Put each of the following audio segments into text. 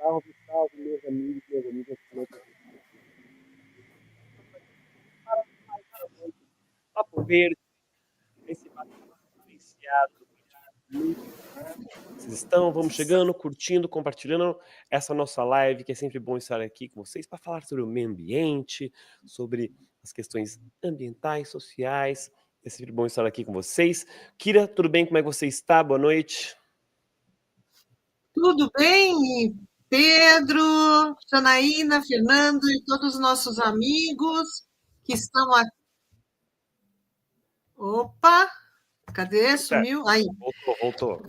Salve, salve, meus amigos, minhas amigas, como é que vocês estão? Para mais uma noite de Papo Verde, esse bate-papo diferenciado do político. Vocês estão, vamos chegando, curtindo, compartilhando essa nossa live, que é sempre bom estar aqui com vocês para falar sobre o meio ambiente, sobre as questões ambientais, sociais. É sempre bom estar aqui com vocês. Kira, tudo bem? Como é que você está? Boa noite. Tudo bem, Pedro, Janaína, Fernando e todos os nossos amigos que estão aqui. Opa, cadê? Sumiu? Aí. Voltou.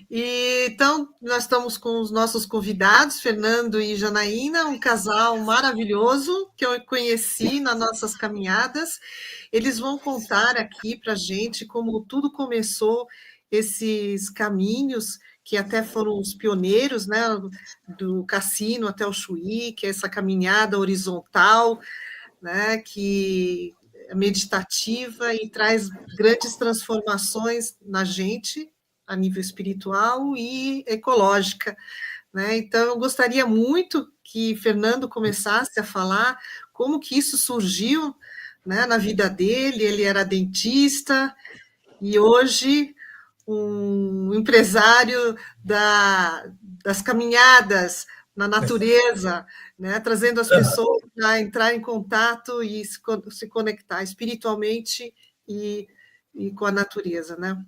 Então, nós estamos com os nossos convidados, Fernando e Janaína, um casal maravilhoso que eu conheci nas nossas caminhadas. Eles vão contar aqui para a gente como tudo começou, esses caminhos que até foram os pioneiros, né, do Cassino até o Chuí, que é essa caminhada horizontal, né, que é meditativa e traz grandes transformações na gente, a nível espiritual e ecológica, né? Então, eu gostaria muito que Fernando começasse a falar como que isso surgiu, né, na vida dele. Ele era dentista e hoje um empresário das caminhadas na natureza, né, trazendo as pessoas para entrar em contato e se conectar espiritualmente e com a natureza, né?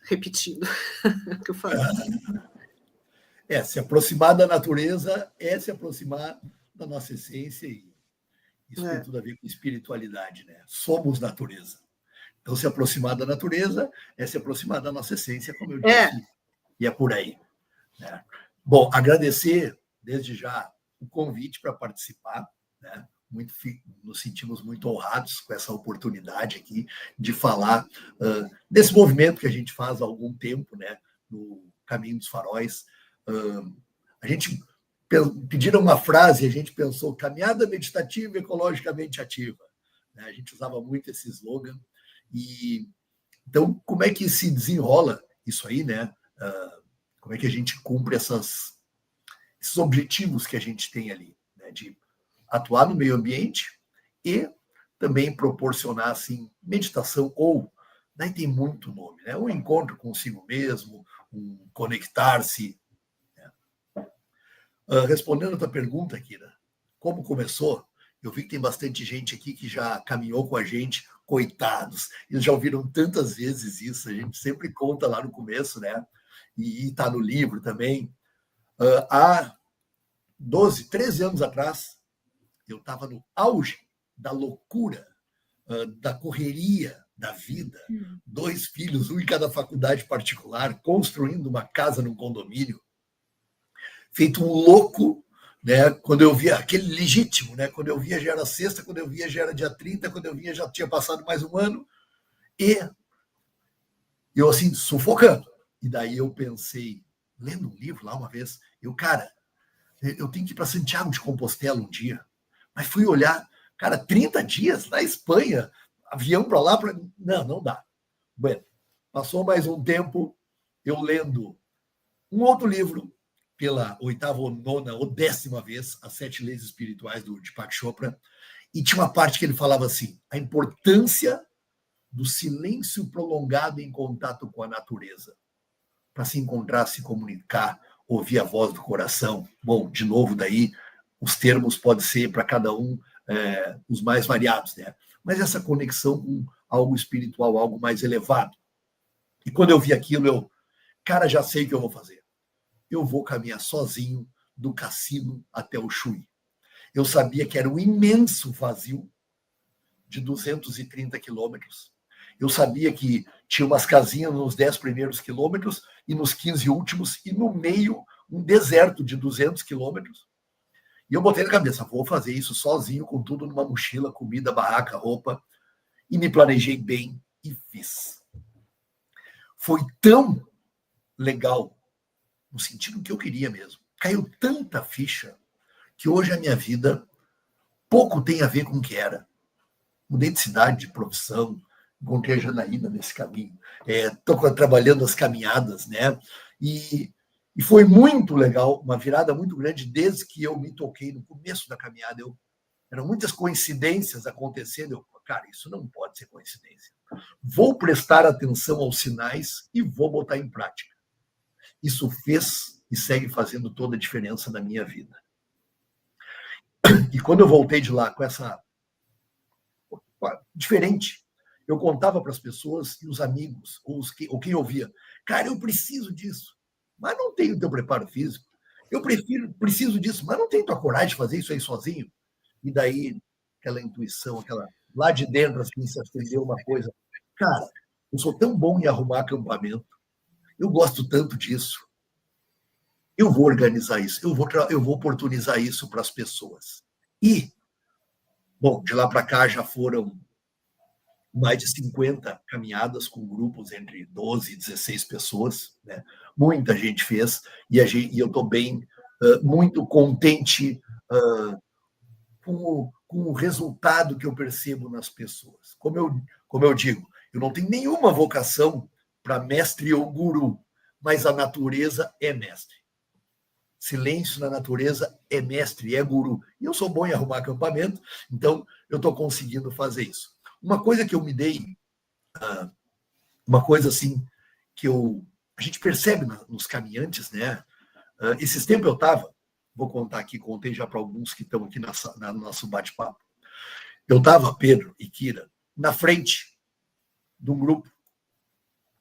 Repetindo o que eu falei. Se aproximar da natureza é se aproximar da nossa essência, e isso tem tudo a ver com espiritualidade, né? Somos natureza. Então, se aproximar da natureza é se aproximar da nossa essência, como eu disse, e é por aí, né? Bom, agradecer desde já o convite para participar, né? Nos sentimos muito honrados com essa oportunidade aqui de falar desse movimento que a gente faz há algum tempo, né? No Caminho dos Faróis. A gente pediram uma frase, a gente pensou: caminhada meditativa ecologicamente ativa, né? A gente usava muito esse slogan. E então, como é que se desenrola isso aí, né? Como é que a gente cumpre esses objetivos que a gente tem ali, né? De atuar no meio ambiente e também proporcionar, assim, meditação, ou daí tem muito nome, né? Um encontro consigo mesmo, um conectar-se. Respondendo a tua pergunta, Kira, como começou? Eu vi que tem bastante gente aqui que já caminhou com a gente, coitados. Eles já ouviram tantas vezes isso, a gente sempre conta lá no começo, né? E está no livro também. Há 12, 13 anos atrás, eu estava no auge da loucura, da correria da vida. 2 filhos, um em cada faculdade particular, construindo uma casa num condomínio. Feito um louco, né? Quando eu via aquele legítimo, né? Quando eu via já era sexta, quando eu via já era dia 30, quando eu via já tinha passado mais um ano, e eu assim, sufocando. E daí eu pensei, lendo um livro lá uma vez, cara, eu tenho que ir para Santiago de Compostela um dia. Mas fui olhar, cara, 30 dias na Espanha, avião para lá, não dá. Bueno, passou mais um tempo, eu lendo um outro livro, pela 8ª ou 9ª ou 10ª vez, As 7 Leis Espirituais, do Deepak Chopra, e tinha uma parte que ele falava assim: a importância do silêncio prolongado em contato com a natureza, para se encontrar, se comunicar, ouvir a voz do coração. Bom, de novo, daí os termos podem ser para cada um os mais variados, né? Mas essa conexão com algo espiritual, algo mais elevado. E quando eu vi aquilo, cara, já sei o que eu vou fazer. Eu vou caminhar sozinho do Cassino até o Chuí. Eu sabia que era um imenso vazio de 230 quilômetros. Eu sabia que tinha umas casinhas nos 10 primeiros quilômetros e nos 15 últimos, e no meio um deserto de 200 quilômetros. E eu botei na cabeça: vou fazer isso sozinho, com tudo numa mochila, comida, barraca, roupa, e me planejei bem e fiz. Foi tão legal, no sentido que eu queria mesmo. Caiu tanta ficha que hoje a minha vida pouco tem a ver com o que era. Mudei de cidade, de profissão, encontrei a Janaína nesse caminho. Estou trabalhando as caminhadas, né? E E foi muito legal, uma virada muito grande desde que eu me toquei no começo da caminhada. Eram muitas coincidências acontecendo. Cara, isso não pode ser coincidência. Vou prestar atenção aos sinais e vou botar em prática. Isso fez e segue fazendo toda a diferença na minha vida. E quando eu voltei de lá com essa... diferente, eu contava para as pessoas e os amigos, ou quem ouvia, cara, eu preciso disso, mas não tenho teu preparo físico. Eu preciso disso, mas não tenho tua coragem de fazer isso aí sozinho. E daí, aquela intuição, lá de dentro, assim, se acendeu uma coisa. Cara, eu sou tão bom em arrumar acampamento, eu gosto tanto disso. Eu vou organizar isso, eu vou oportunizar isso para as pessoas. E, bom, de lá para cá já foram mais de 50 caminhadas com grupos entre 12 e 16 pessoas, né? Muita gente fez, e eu estou bem, muito contente com o resultado que eu percebo nas pessoas. Como eu digo, eu não tenho nenhuma vocação para mestre ou guru, mas a natureza é mestre. Silêncio na natureza é mestre, é guru. E eu sou bom em arrumar acampamento, então eu estou conseguindo fazer isso. Uma coisa que eu me dei, uma coisa assim, que a gente percebe nos caminhantes, né? Esses tempos eu estava, vou contar aqui, contei já para alguns que estão aqui no nosso bate-papo. Eu estava, Pedro e Kira, na frente de um grupo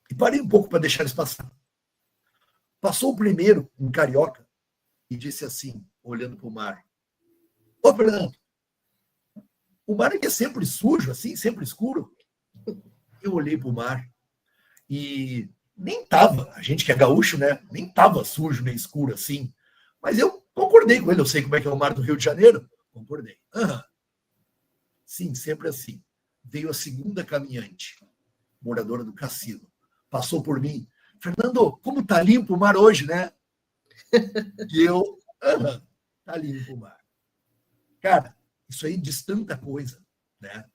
e parei um pouco para deixar eles passar. Passou o primeiro, um carioca, e disse assim, olhando para o mar: ô, Fernando, o mar aqui é sempre sujo, assim, sempre escuro. Eu olhei para o mar e nem estava, a gente que é gaúcho, né? Nem estava sujo, nem escuro assim. Mas eu concordei com ele, eu sei como é que é o mar do Rio de Janeiro. Concordei. Sim, sempre assim. Veio a segunda caminhante, moradora do Cassino. Passou por mim. Fernando, como tá limpo o mar hoje, né? E eu, tá limpo o mar. Cara, isso aí diz tanta coisa, né?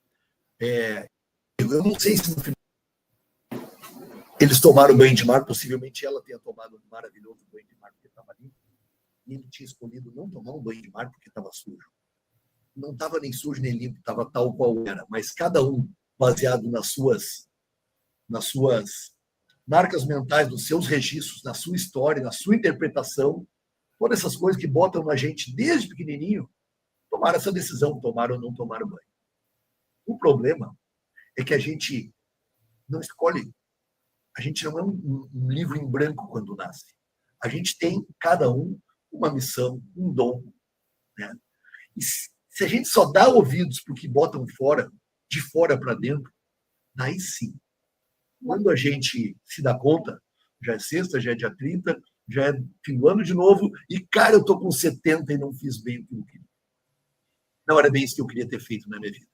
Eu não sei se no final eles tomaram banho de mar, possivelmente ela tenha tomado um maravilhoso banho de mar porque estava limpo, e ele tinha escolhido não tomar um banho de mar porque estava sujo. Não estava nem sujo nem limpo, estava tal qual era, mas cada um baseado nas suas marcas mentais, nos seus registros, na sua história, na sua interpretação, todas essas coisas que botam na gente desde pequenininho, tomaram essa decisão, tomaram ou não tomaram banho. O problema é que a gente não escolhe, a gente não é um livro em branco quando nasce. A gente tem, cada um, uma missão, um dom, né? E se a gente só dá ouvidos para o que botam fora, de fora para dentro, daí sim. Quando a gente se dá conta, já é sexta, já é dia 30, já é fim do ano de novo, e, cara, eu estou com 70 e não fiz bem o que eu queria. Não era bem isso que eu queria ter feito na minha vida.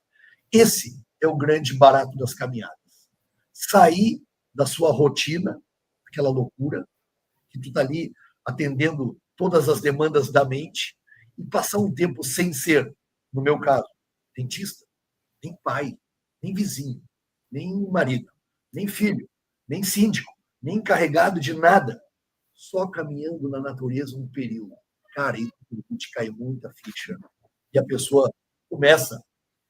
Esse é o grande barato das caminhadas. Sair da sua rotina, aquela loucura, que tu está ali atendendo todas as demandas da mente, e passar um tempo sem ser, no meu caso, dentista, nem pai, nem vizinho, nem marido, nem filho, nem síndico, nem encarregado de nada, só caminhando na natureza um período. Cara, isso te cai muita ficha. E a pessoa começa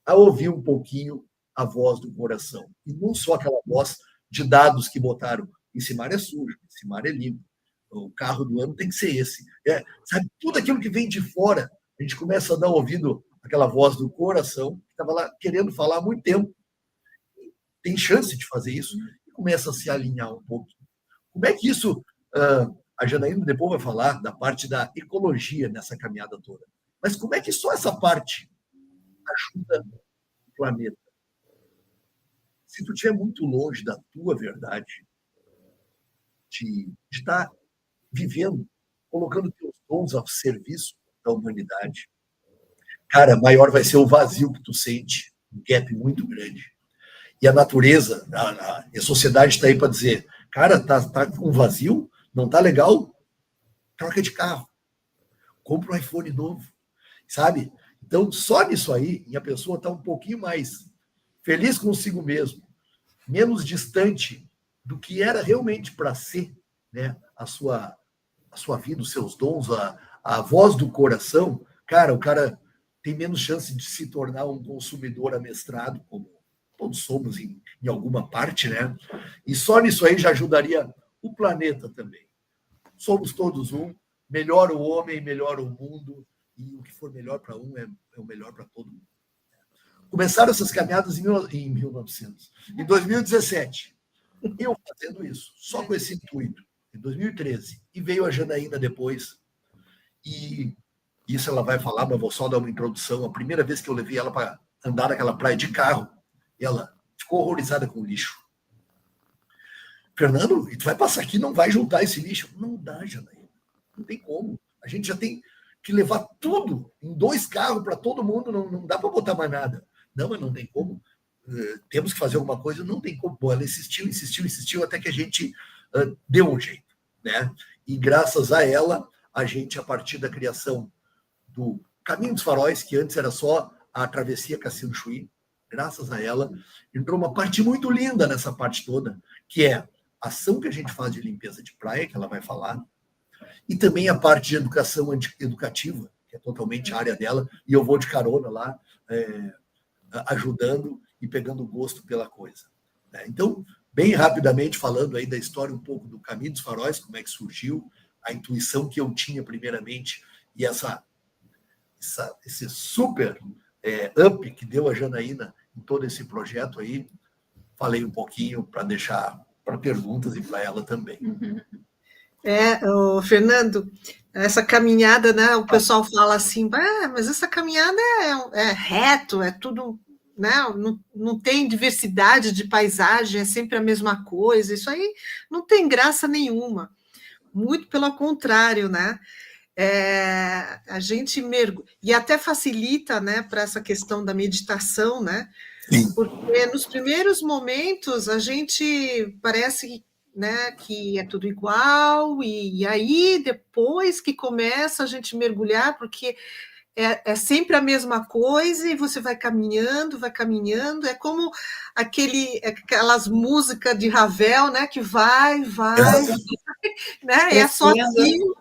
a ouvir um pouquinho a voz do coração. E não só aquela voz de dados que botaram: esse mar é sujo, esse mar é limpo, o carro do ano tem que ser esse. Sabe, tudo aquilo que vem de fora, a gente começa a dar ouvido àquela voz do coração, que estava lá querendo falar há muito tempo. Tem chance de fazer isso e começa a se alinhar um pouco. Como é que isso... a Janaína depois vai falar da parte da ecologia nessa caminhada toda. Mas como é que só essa parte ajuda o planeta? Se tu estiver muito longe da tua verdade, de estar vivendo, colocando teus dons a serviço da humanidade, cara, maior vai ser o vazio que tu sente, um gap muito grande. E a natureza, a sociedade está aí para dizer: cara, tá com vazio? Não tá legal? Troca de carro. Compra um iPhone novo. Sabe? Então, só nisso aí, a pessoa está um pouquinho mais feliz consigo mesmo, menos distante do que era realmente para ser, né, a sua a sua vida, os seus dons, a voz do coração, cara, o cara tem menos chance de se tornar um consumidor amestrado, como todos somos em alguma parte, né? E só nisso aí já ajudaria o planeta também. Somos todos um, melhora o homem, melhora o mundo, e o que for melhor para um é o melhor para todo mundo. Começaram essas caminhadas em 2017. Eu fazendo isso, só com esse intuito, em 2013. E veio a Janaína depois. E isso ela vai falar, mas vou só dar uma introdução. A primeira vez que eu levei ela para andar naquela praia de carro, ela ficou horrorizada com o lixo. Fernando, tu vai passar aqui, não vai juntar esse lixo. Não dá, Janaína. Não tem como. A gente já tem que levar tudo em 2 carros para todo mundo, não dá para botar mais nada. Não, mas não tem como. Temos que fazer alguma coisa, não tem como. Bom, ela insistiu, até que a gente deu um jeito, né? E graças a ela, a gente, a partir da criação do Caminho dos Faróis, que antes era só a travessia Cassino Chuí, graças a ela, entrou uma parte muito linda nessa parte toda, que é a ação que a gente faz de limpeza de praia, que ela vai falar, e também a parte de educação educativa, que é totalmente a área dela, e eu vou de carona lá, ajudando e pegando gosto pela coisa. Então, bem rapidamente, falando aí da história um pouco do Caminho dos Faróis, como é que surgiu, a intuição que eu tinha primeiramente, e esse super up que deu a Janaína em todo esse projeto aí, falei um pouquinho para deixar para perguntas e para ela também. Fernando, essa caminhada, né? O pessoal fala assim, mas essa caminhada é reto, é tudo, né? Não tem diversidade de paisagem, é sempre a mesma coisa. Isso aí não tem graça nenhuma. Muito pelo contrário, né? A gente mergulha, e até facilita, né, para essa questão da meditação, né? Sim. Porque nos primeiros momentos a gente parece, né, que é tudo igual, e aí depois que começa a gente mergulhar, porque é sempre a mesma coisa, e você vai caminhando, é como aquelas músicas de Ravel, né, que vai, né, é só aquilo,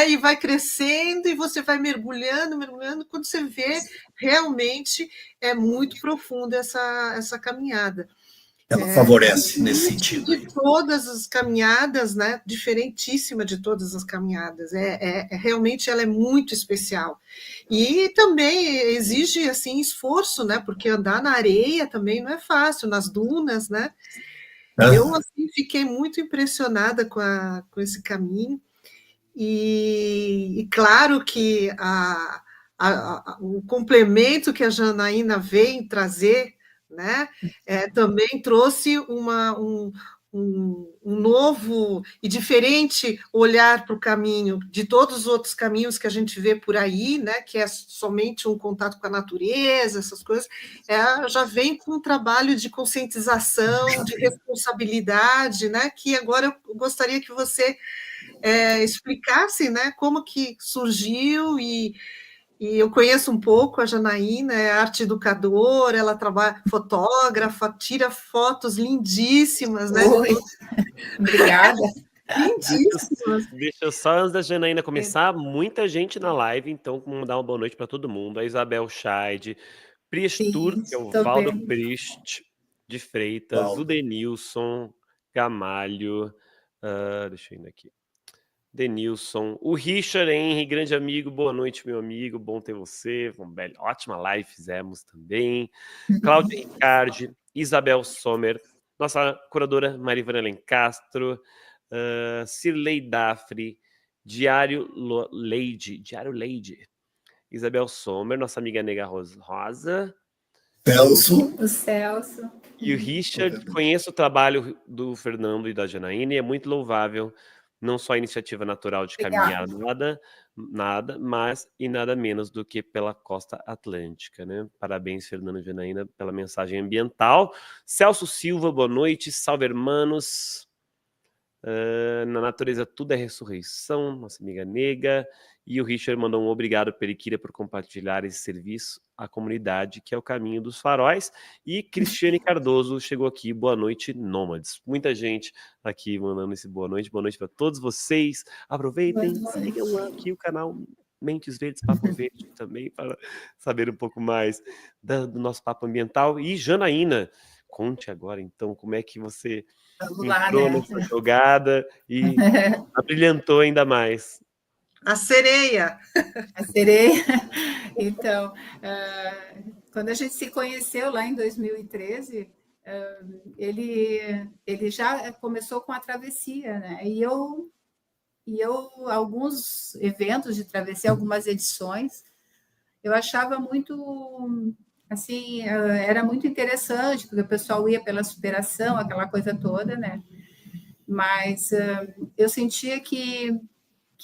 e vai crescendo, e você vai mergulhando, quando você vê, realmente é muito profunda essa caminhada. Ela favorece nesse sentido. De todas as caminhadas, né? Diferentíssima de todas as caminhadas. Realmente ela é muito especial. E também exige assim esforço, né? Porque andar na areia também não é fácil, nas dunas, né? Eu assim, fiquei muito impressionada com esse caminho. E claro que o complemento que a Janaína vem trazer, né, também trouxe um novo e diferente olhar para o caminho, de todos os outros caminhos que a gente vê por aí, né, que é somente um contato com a natureza, essas coisas, já vem com um trabalho de conscientização, de responsabilidade, né, que agora eu gostaria que você explicasse, né, como que surgiu, e eu conheço um pouco a Janaína, é arte educadora, ela trabalha fotógrafa, tira fotos lindíssimas, né? Oi. Obrigada. Lindíssimas. Deixa eu só, antes da Janaína começar, muita gente na live, então vamos dar uma boa noite para todo mundo. A Isabel Scheid, Priestur, que é o Valdo Priest de Freitas, o Denilson Gamalho, deixa eu ir aqui. Denilson, o Richard Henry, grande amigo, boa noite, meu amigo, bom ter você, ótima live fizemos também. Cláudia Ricardi, Isabel Sommer, nossa curadora Marivana Lencastro, Cirlei Dafri, Diário Leide, Isabel Sommer, nossa amiga Nega Rosa, O Celso. E o Richard, conheço o trabalho do Fernando e da Janaína, e é muito louvável, não só a iniciativa natural de caminhar nada mais e nada menos do que pela costa atlântica, né? Parabéns, Fernando e Janaína, pela mensagem ambiental. Celso Silva, boa noite, salve, hermanos. Na natureza tudo é ressurreição, nossa amiga Nega. E o Richard mandou um obrigado, Periquira, por compartilhar esse serviço à comunidade, que é o Caminho dos Faróis. E Cristiane Cardoso chegou aqui, boa noite, nômades. Muita gente aqui mandando esse boa noite para todos vocês. Aproveitem, sigam aqui o canal Mentes Verdes, Papo Verde também, para saber um pouco mais do nosso papo ambiental. E Janaína, conte agora, então, como é que você entrou nessa jogada e abrilhantou ainda mais. A sereia. A sereia. Então, quando a gente se conheceu lá em 2013, ele já começou com a travessia, né? E eu, alguns eventos de travessia, algumas edições, eu achava muito, assim, era muito interessante, porque o pessoal ia pela superação, aquela coisa toda, né? Mas eu sentia que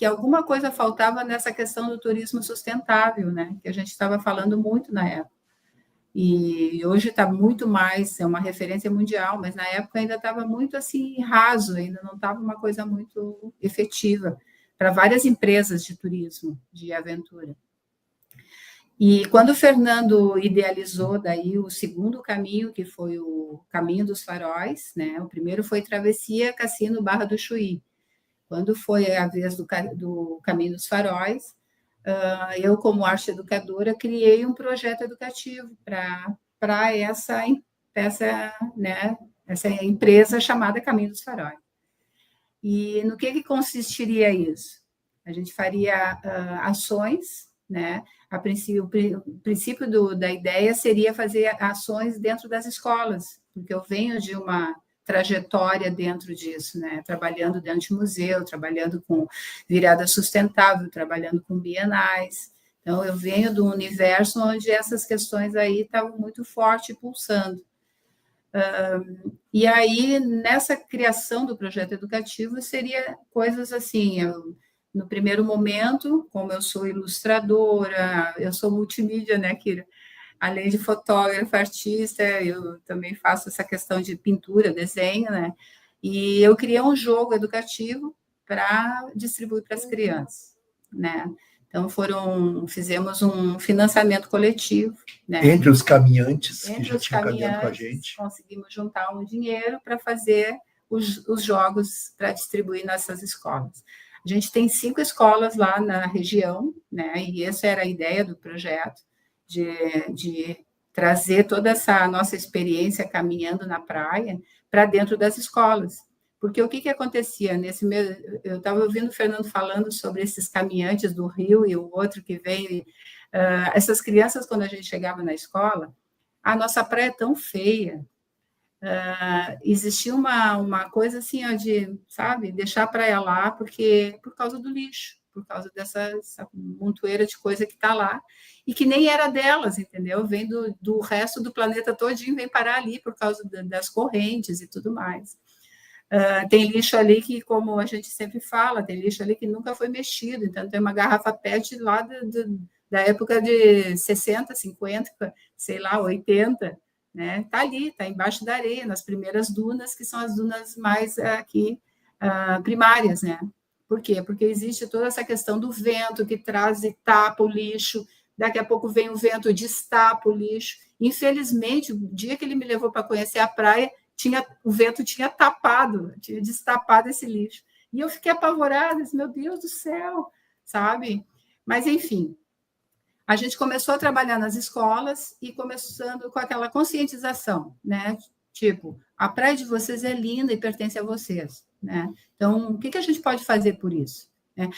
alguma coisa faltava nessa questão do turismo sustentável, né? Que a gente estava falando muito na época. E hoje está muito mais, é uma referência mundial, mas na época ainda estava muito assim raso, ainda não estava uma coisa muito efetiva para várias empresas de turismo, de aventura. E quando o Fernando idealizou daí o segundo caminho, que foi o Caminho dos Faróis, né? O primeiro foi Travessia Cassino Barra do Chuí. Quando foi a vez do Caminho dos Faróis, eu, como arte educadora, criei um projeto educativo para essa empresa chamada Caminho dos Faróis. E no que consistiria isso? A gente faria ações, né? O princípio da ideia seria fazer ações dentro das escolas, porque eu venho de uma trajetória dentro disso, né? Trabalhando dentro de museu, trabalhando com virada sustentável, trabalhando com bienais. Então, eu venho do universo onde essas questões aí estavam muito forte pulsando. E aí, nessa criação do projeto educativo, seria coisas assim, no primeiro momento, como eu sou ilustradora, eu sou multimídia, né, Kira? Além de fotógrafa, artista, eu também faço essa questão de pintura, desenho, né? E eu criei um jogo educativo para distribuir para as crianças, né? Então, fizemos um financiamento coletivo, né? Entre os caminhantes que já tinham caminhado com a gente. Conseguimos juntar um dinheiro para fazer os jogos para distribuir nessas escolas. A gente tem 5 escolas lá na região, né? E essa era a ideia do projeto, de trazer toda essa nossa experiência caminhando na praia para dentro das escolas. Porque o que acontecia nesse mês? Eu estava ouvindo o Fernando falando sobre esses caminhantes do Rio e o outro que veio. Essas crianças, quando a gente chegava na escola, a nossa praia é tão feia. Existia uma coisa assim, ó, de, sabe, deixar a praia lá por causa do lixo, por causa dessa montoeira de coisa que está lá, e que nem era delas, entendeu? Vem do resto do planeta todinho, vem parar ali por causa das correntes e tudo mais. Tem lixo ali que, como a gente sempre fala, tem lixo ali que nunca foi mexido, então tem uma garrafa PET lá da época de 60, 50, sei lá, 80, né? Tá ali, tá embaixo da areia, nas primeiras dunas, que são as dunas mais aqui primárias, né? Por quê? Porque existe toda essa questão do vento que traz e tapa o lixo, daqui a pouco vem o vento e destapa o lixo. Infelizmente, o dia que ele me levou para conhecer a praia, o vento tinha destapado esse lixo. E eu fiquei apavorada, disse, meu Deus do céu, sabe? Mas, enfim, a gente começou a trabalhar nas escolas e começando com aquela conscientização, né? Tipo, a praia de vocês é linda e pertence a vocês, né? Então, o que a gente pode fazer por isso?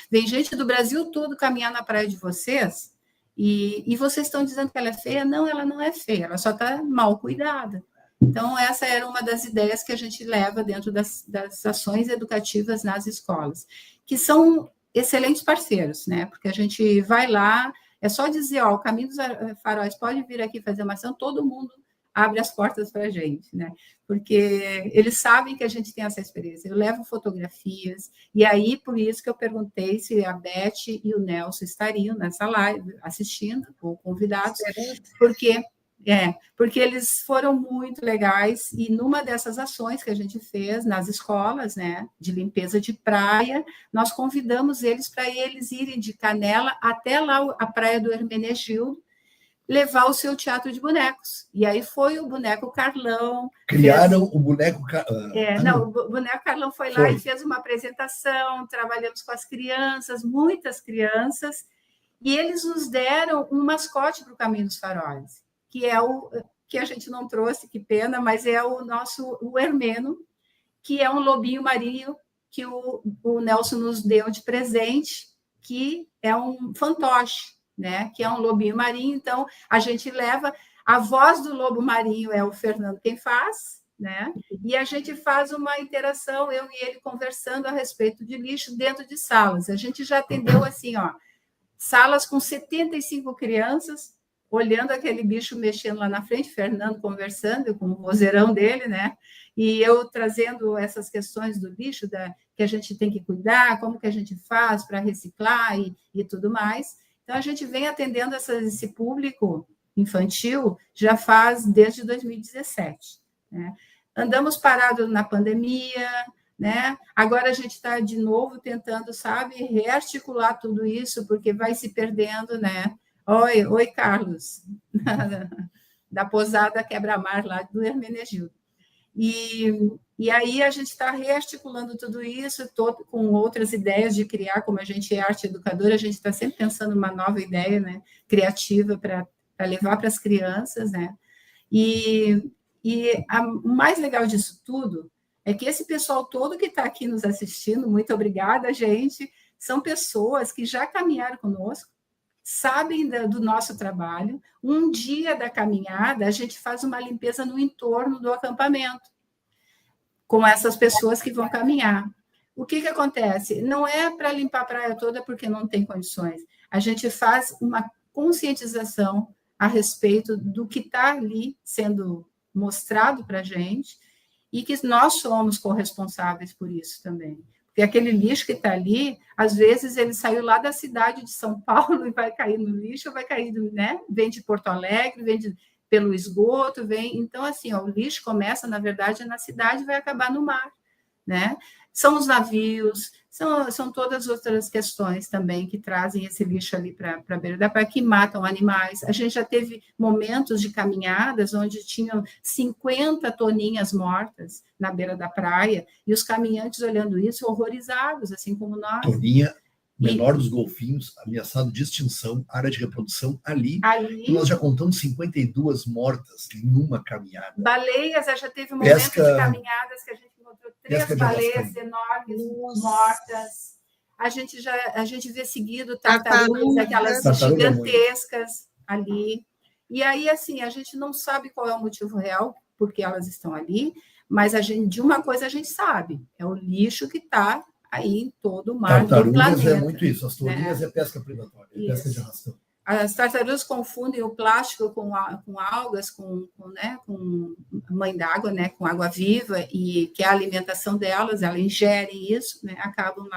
Vem gente do Brasil todo caminhar na praia de vocês e vocês estão dizendo que ela é feia? Não, ela não é feia, ela só está mal cuidada. Então, essa era uma das ideias que a gente leva dentro das ações educativas nas escolas, que são excelentes parceiros, né? Porque a gente vai lá, é só dizer, ó, o Caminho dos Faróis pode vir aqui fazer uma ação, todo mundo abre as portas para a gente, né? Porque eles sabem que a gente tem essa experiência. Eu levo fotografias, e aí, por isso que eu perguntei se a Beth e o Nelson estariam nessa live, assistindo, ou convidados, porque porque eles foram muito legais, e numa dessas ações que a gente fez nas escolas, né, de limpeza de praia, nós convidamos eles para eles irem de Canela até lá a praia do Hermenegildo, levar o seu teatro de bonecos. E aí foi o boneco Carlão. Criaram o boneco... Não, o boneco Carlão foi lá e fez uma apresentação, trabalhamos com as crianças, muitas crianças, e eles nos deram um mascote para o Caminho dos Faróis, que é o que a gente não trouxe, que pena, mas é o Hermeno, que é um lobinho marinho que o Nelson nos deu de presente, que é um fantoche, né? Que é um lobinho marinho. Então, a gente leva... A voz do lobo marinho é o Fernando quem faz, né? E a gente faz uma interação, eu e ele conversando a respeito de lixo dentro de salas. A gente já atendeu assim, salas com 75 crianças, olhando aquele bicho mexendo lá na frente, Fernando conversando com o vozeirão dele, né? E eu trazendo essas questões do lixo, que a gente tem que cuidar, como que a gente faz para reciclar e tudo mais. Então, a gente vem atendendo esse público infantil já faz desde 2017. Né? Andamos parados na pandemia, né? Agora a gente está de novo tentando, sabe, rearticular tudo isso, porque vai se perdendo, né? Oi, Carlos, da Posada Quebra-Mar lá do Hermenegildo. E aí a gente está rearticulando tudo isso, com outras ideias de criar, como a gente é arte educadora, a gente está sempre pensando uma nova ideia, né, criativa para levar para as crianças, né? O mais legal disso tudo é que esse pessoal todo que está aqui nos assistindo, muito obrigada, gente, são pessoas que já caminharam conosco, sabem do nosso trabalho. Um dia da caminhada, a gente faz uma limpeza no entorno do acampamento, com essas pessoas que vão caminhar. O que acontece? Não é para limpar a praia toda porque não tem condições. A gente faz uma conscientização a respeito do que está ali sendo mostrado para a gente e que nós somos corresponsáveis por isso também. Porque aquele lixo que está ali, às vezes ele saiu lá da cidade de São Paulo e vai cair no lixo, vai cair, né? Vem de Porto Alegre, pelo esgoto, então, assim, o lixo começa, na verdade, na cidade e vai acabar no mar, né? São os navios, são todas as outras questões também que trazem esse lixo ali para a beira da praia, que matam animais. A gente já teve momentos de caminhadas onde tinham 50 toninhas mortas na beira da praia, e os caminhantes olhando isso, horrorizados, assim como nós. Toninha, menor dos golfinhos, ameaçado de extinção, área de reprodução ali. Nós já contamos 52 mortas em uma caminhada. Baleias, já teve momentos de caminhadas que a gente encontrou 3 baleias enormes mortas. A gente vê seguido tartarugas, aquelas gigantescas ali. E aí, assim, a gente não sabe qual é o motivo real, porque elas estão ali, mas de uma coisa a gente sabe, é o lixo que está aí em todo o mar do planeta. Tartarugas é muito isso, as toninhas é pesca predatória, é pesca de arrastão. As tartarugas confundem o plástico com algas, com mãe d'água, né, com água viva, e que é a alimentação delas, elas ingerem isso, né, acabam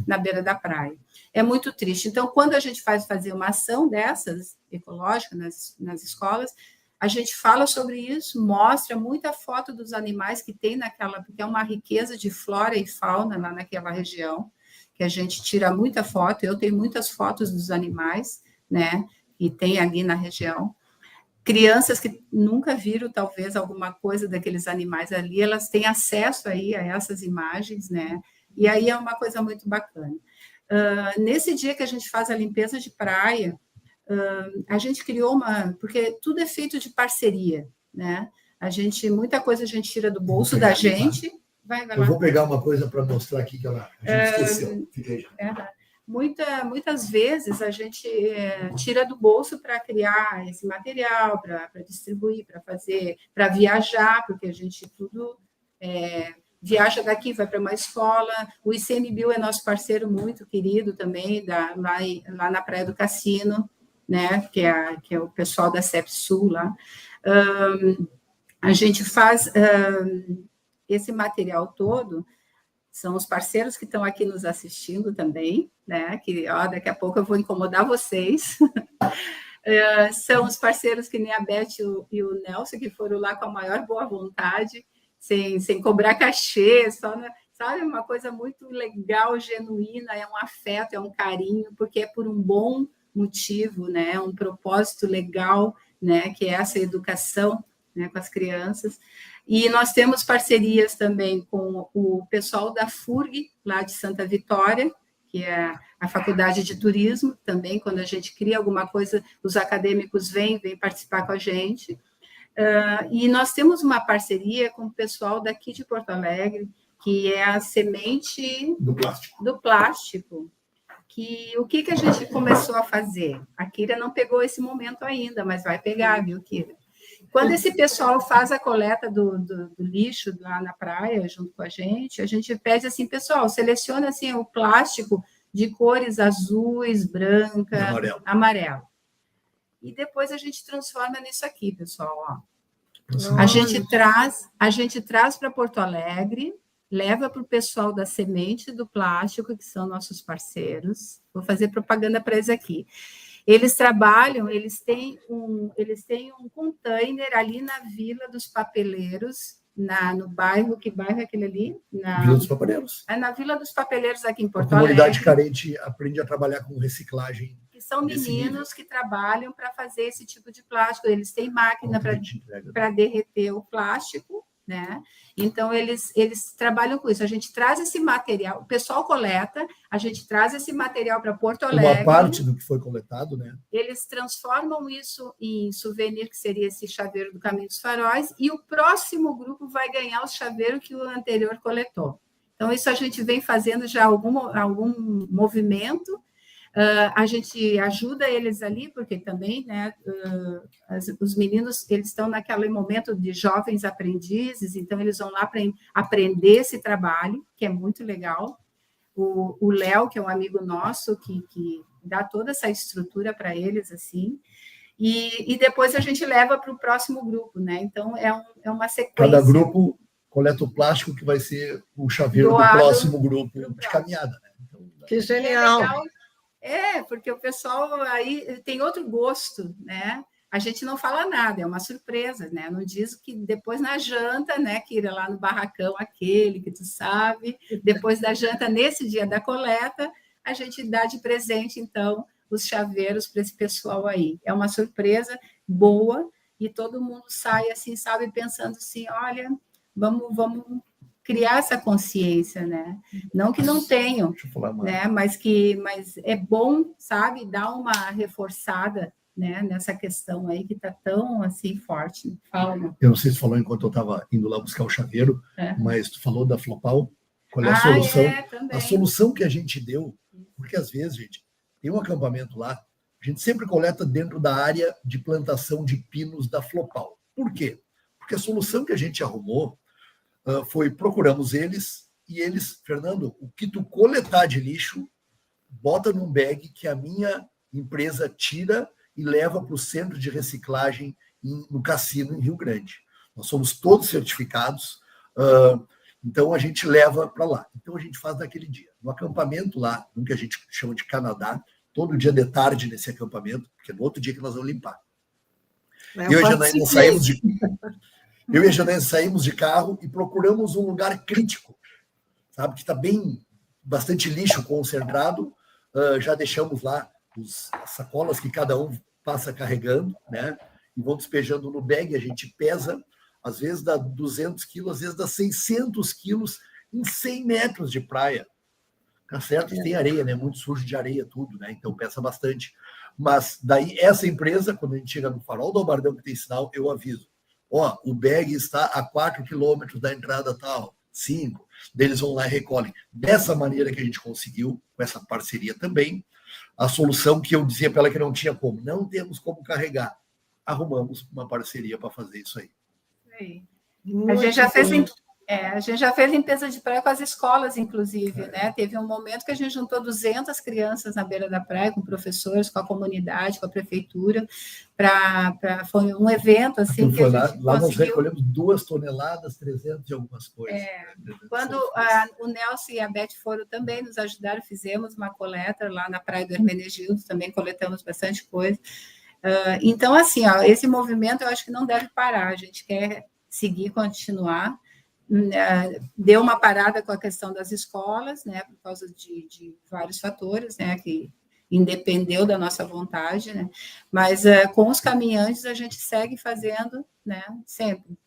na beira da praia. É muito triste. Então, quando a gente fazer uma ação dessas, ecológica, nas escolas, a gente fala sobre isso, mostra muita foto dos animais que tem porque é uma riqueza de flora e fauna lá naquela região, que a gente tira muita foto, eu tenho muitas fotos dos animais, né, e tem ali na região. Crianças que nunca viram, talvez, alguma coisa daqueles animais ali, elas têm acesso aí a essas imagens, né, e aí é uma coisa muito bacana. Nesse dia que a gente faz a limpeza de praia, a gente criou porque tudo é feito de parceria, né, muita coisa a gente tira do bolso da gente. Vai lá. Eu vou pegar uma coisa para mostrar aqui que a gente esqueceu. Muitas vezes a gente tira do bolso para criar esse material, para distribuir, para fazer, para viajar, porque a gente tudo viaja daqui, vai para uma escola. O ICMBio é nosso parceiro muito querido também, lá na Praia do Cassino, né, que é o pessoal da CEPSUL lá. A gente faz esse material todo. São os parceiros que estão aqui nos assistindo também, né? Que daqui a pouco eu vou incomodar vocês. São os parceiros que nem a Beth e o Nelson, que foram lá com a maior boa vontade, sem cobrar cachê, só, sabe, uma coisa muito legal, genuína, é um afeto, é um carinho, porque é por um bom motivo, né? Um propósito legal, né? Que é essa educação, né? Com as crianças. E nós temos parcerias também com o pessoal da FURG, lá de Santa Vitória, que é a Faculdade de Turismo, também, quando a gente cria alguma coisa, os acadêmicos vêm participar com a gente. E nós temos uma parceria com o pessoal daqui de Porto Alegre, que é a semente do plástico. O que a gente começou a fazer? A Kira não pegou esse momento ainda, mas vai pegar, viu, Kira? Quando esse pessoal faz a coleta do lixo lá na praia, junto com a gente pede assim, pessoal, seleciona assim, o plástico de cores azuis, branca, amarelo. E depois a gente transforma nisso aqui, pessoal. Ó. A gente traz para Porto Alegre, leva para o pessoal da Semente do Plástico, que são nossos parceiros. Vou fazer propaganda para eles aqui. Eles trabalham, eles têm um container ali na Vila dos Papeleiros, no bairro, que bairro é aquele ali? Vila dos Papeleiros. É na Vila dos Papeleiros, aqui em Porto Alegre. A comunidade Alegre. carente aprende a trabalhar com reciclagem. Que são meninos que trabalham para fazer esse tipo de plástico. Eles têm máquina para derreter o plástico, né? Então, eles trabalham com isso. A gente traz esse material, o pessoal coleta, a gente traz esse material para Porto Alegre. Uma parte do que foi coletado, né? Eles transformam isso em souvenir, que seria esse chaveiro do Caminho dos Faróis, e o próximo grupo vai ganhar o chaveiro que o anterior coletou. Então, isso a gente vem fazendo já algum movimento. A gente ajuda eles ali, porque também, né, os meninos, eles estão naquele momento de jovens aprendizes, então eles vão lá para aprender esse trabalho, que é muito legal. O Léo, que é um amigo nosso, que dá toda essa estrutura para eles, assim, e depois a gente leva para o próximo grupo, né? Então, é uma sequência. Cada grupo coleta o plástico que vai ser o chaveiro do próximo grupo de caminhada, né? Então, que genial! Porque o pessoal aí tem outro gosto, né? A gente não fala nada, é uma surpresa, né? Não diz que depois na janta, né, que ir lá no barracão aquele que tu sabe, depois da janta, nesse dia da coleta, a gente dá de presente, então, os chaveiros para esse pessoal aí. É uma surpresa boa e todo mundo sai assim, sabe, pensando assim, olha, vamos criar essa consciência, né? Não que não tenham, né? Mas é bom, sabe, dar uma reforçada, né, nessa questão aí que está tão assim forte. Fala. Eu não sei se falou enquanto eu estava indo lá buscar o chaveiro, mas tu falou da Flopal. Qual é a solução? A solução que a gente deu, porque às vezes, gente, tem um acampamento lá, a gente sempre coleta dentro da área de plantação de pinos da Flopal. Por quê? Porque a solução que a gente arrumou procuramos eles, e eles, Fernando, o que tu coletar de lixo, bota num bag que a minha empresa tira e leva para o centro de reciclagem no Cassino, em Rio Grande. Nós somos todos certificados, então a gente leva para lá. Então a gente faz naquele dia. No acampamento lá, no que a gente chama de Canadá, todo dia de tarde nesse acampamento, porque é no outro dia que nós vamos limpar. Eu e a Janaína saímos de carro e procuramos um lugar crítico, sabe, que está bastante lixo concentrado. Já deixamos lá as sacolas que cada um passa carregando, né? E vão despejando no bag. A gente pesa, às vezes dá 200 quilos, às vezes dá 600 quilos em 100 metros de praia. Tá certo que tem areia, né? Muito sujo de areia, tudo, né? Então pesa bastante. Mas daí essa empresa, quando a gente chega no farol do Albardão que tem sinal, eu aviso. O bag está a 4 quilômetros da entrada tal, 5. Eles vão lá e recolhem. Dessa maneira que a gente conseguiu, com essa parceria também, a solução que eu dizia para ela que não tinha como. Não temos como carregar. Arrumamos uma parceria para fazer isso aí. A gente já fez limpeza de praia com as escolas, inclusive, né? Teve um momento que a gente juntou 200 crianças na beira da praia, com professores, com a comunidade, com a prefeitura, foi um evento assim que a gente lá nós recolhemos 2 toneladas, 300 e algumas coisas. Quando o Nelson e a Beth foram também nos ajudaram, fizemos uma coleta lá na praia do Hermenegildo, também coletamos bastante coisa. Então, assim, ó, esse movimento eu acho que não deve parar, a gente quer seguir, continuar. Deu uma parada com a questão das escolas, né, por causa de vários fatores, né, que independeu da nossa vontade, né, mas com os caminhantes a gente segue fazendo, né, sempre.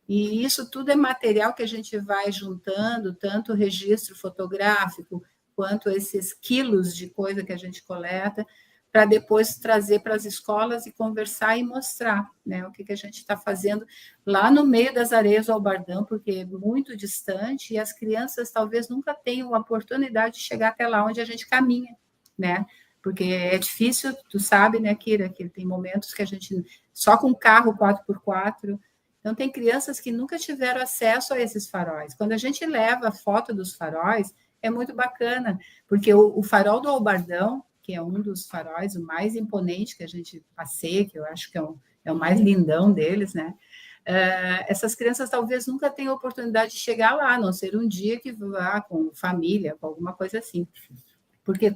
E isso tudo é material que a gente vai juntando, tanto registro fotográfico, quanto esses quilos de coisa que a gente coleta, para depois trazer para as escolas e conversar e mostrar, né, o que a gente está fazendo lá no meio das areias do Albardão, porque é muito distante e as crianças talvez nunca tenham a oportunidade de chegar até lá onde a gente caminha, né? Porque é difícil, tu sabe, né, Kira, que tem momentos que a gente só com carro 4x4. Então, tem crianças que nunca tiveram acesso a esses faróis. Quando a gente leva a foto dos faróis, é muito bacana, porque o farol do Albardão, que é um dos faróis, o mais imponente que a gente passeia, que eu acho que é o mais lindão deles, né? Essas crianças talvez nunca tenham oportunidade de chegar lá, a não ser um dia que vá com família, com alguma coisa assim. Porque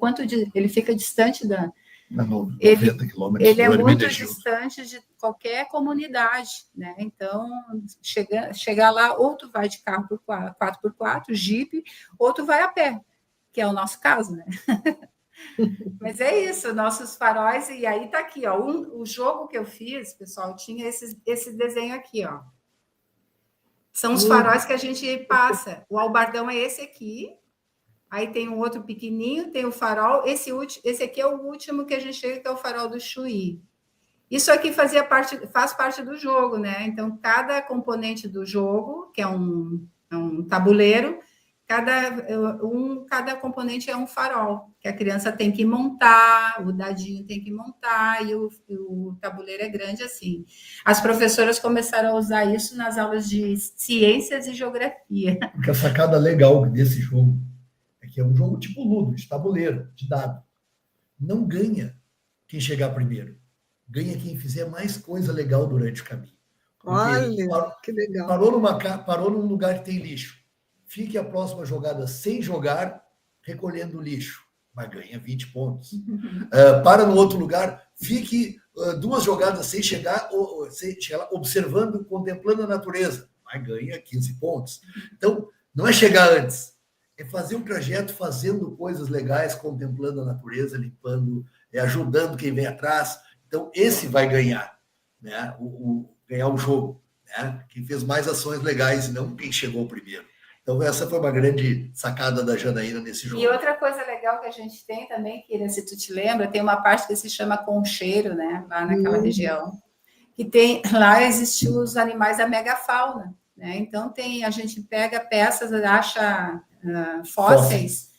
ele fica distante da... 90 quilômetros. Ele é muito distante de qualquer comunidade, né? Então, chegar lá, ou tu vai de carro por 4x4, Jeep, ou tu vai a pé, que é o nosso caso, né? Mas é isso, nossos faróis, e aí tá aqui, ó, o jogo que eu fiz, pessoal, tinha esse desenho aqui, ó. São os faróis que a gente passa. O Albardão é esse aqui, aí tem um outro pequenininho, tem o farol, esse aqui é o último que a gente chega, que é o farol do Chuí. Isso aqui faz parte do jogo, né? Então, cada componente do jogo, que é um tabuleiro, cada componente é um farol, que a criança tem que montar, o dadinho tem que montar, e o tabuleiro é grande assim. As professoras começaram a usar isso nas aulas de ciências e geografia. Porque a sacada legal desse jogo é que é um jogo tipo Ludo, de tabuleiro, de dado. Não ganha quem chegar primeiro. Ganha quem fizer mais coisa legal durante o caminho. Olha, que legal. Parou num lugar que tem lixo. Fique a próxima jogada sem jogar, recolhendo lixo. Mas ganha 20 pontos. Para no outro lugar, fique 2 jogadas sem chegar, observando, contemplando a natureza. Mas ganha 15 pontos. Então, não é chegar antes. É fazer um trajeto fazendo coisas legais, contemplando a natureza, limpando, ajudando quem vem atrás. Então, esse vai ganhar, né? Ganhar o jogo, né? Quem fez mais ações legais e não quem chegou primeiro. Então, essa foi uma grande sacada da Janaína nesse jogo. E outra coisa legal que a gente tem também, Kira, se tu te lembra, tem uma parte que se chama concheiro, né? Lá naquela região. Lá existem os animais da megafauna, né? Então, a gente pega peças, acha fósseis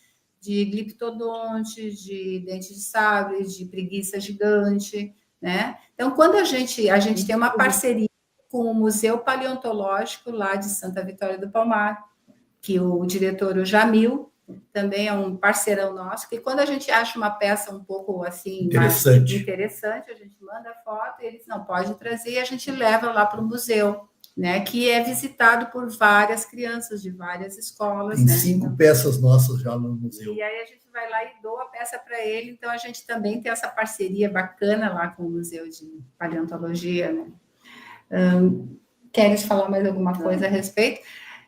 de gliptodonte, de dente de sabre, de preguiça gigante, né? Então, quando a gente tem uma parceria com o Museu Paleontológico lá de Santa Vitória do Palmar, que o diretor, o Jamil, também é um parceirão nosso, que quando a gente acha uma peça um pouco assim interessante, a gente manda foto e eles não pode trazer, e a gente leva lá para o museu, né, que é visitado por várias crianças de várias escolas. Tem 5 peças nossas já no museu. E aí a gente vai lá e doa a peça para ele, então a gente também tem essa parceria bacana lá com o Museu de Paleontologia, né? Queres falar mais alguma coisa a respeito?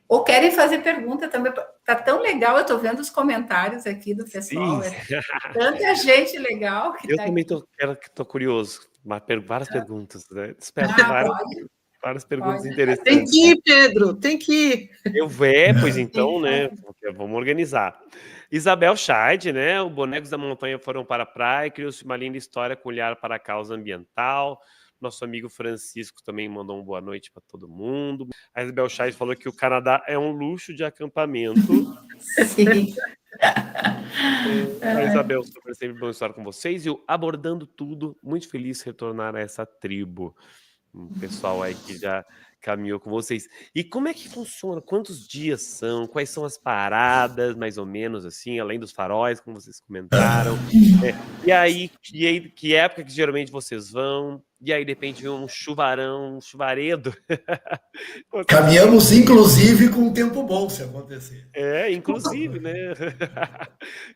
Ou querem fazer pergunta também? Tá tão legal, eu estou vendo os comentários aqui do pessoal. Tanta gente legal que eu também estou curioso. Várias perguntas, né? Espero várias perguntas interessantes. Tem que ir, Pedro, tem que ir. Pois então, né? Vamos organizar. Isabel Scheid, né? Os bonecos da montanha foram para a praia, criou-se uma linda história com olhar para a causa ambiental. Nosso amigo Francisco também mandou uma boa noite para todo mundo. A Isabel Scheid falou que o Canadá é um luxo de acampamento. Sim. A Isabel, sempre bom estar com vocês. E o Abordando Tudo, muito feliz de retornar a essa tribo. O pessoal aí que já caminhou com vocês. E como é que funciona? Quantos dias são? Quais são as paradas, mais ou menos, assim, além dos faróis, como vocês comentaram? E aí, que época que geralmente vocês vão? E aí, de repente, vem um chuvarão, um chuvaredo. Caminhamos, inclusive, com um tempo bom, se acontecer. Inclusive, né?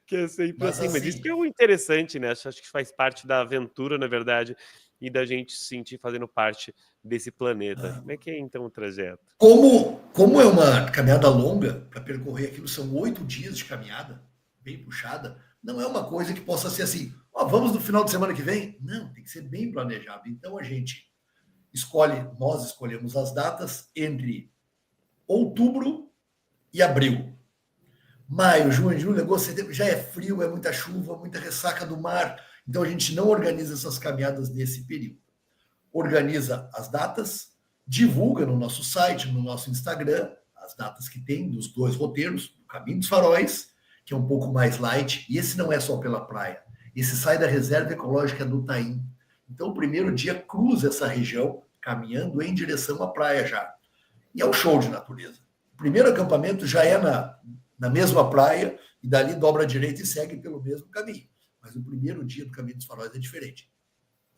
Que é sempre Mas assim. Mas assim, isso que é o interessante, né? Acho que faz parte da aventura, na verdade, e da gente se sentir fazendo parte desse planeta. Como é que é, então, o trajeto? Como é uma caminhada longa, para percorrer aquilo são 8 dias de caminhada, bem puxada, não é uma coisa que possa ser assim, vamos no final de semana que vem? Não, tem que ser bem planejado. Então, nós escolhemos as datas entre outubro e abril. Maio, junho, julho, agosto, setembro, já é frio, é muita chuva, muita ressaca do mar. Então, a gente não organiza essas caminhadas nesse período. Organiza as datas, divulga no nosso site, no nosso Instagram, as datas que tem dos 2 roteiros, o Caminho dos Faróis, que é um pouco mais light, e esse não é só pela praia. Esse sai da Reserva Ecológica do Taim. Então, o primeiro dia cruza essa região, caminhando em direção à praia já. E é um show de natureza. O primeiro acampamento já é na mesma praia, e dali dobra à direita e segue pelo mesmo caminho. Mas o primeiro dia do Caminho dos Faróis é diferente.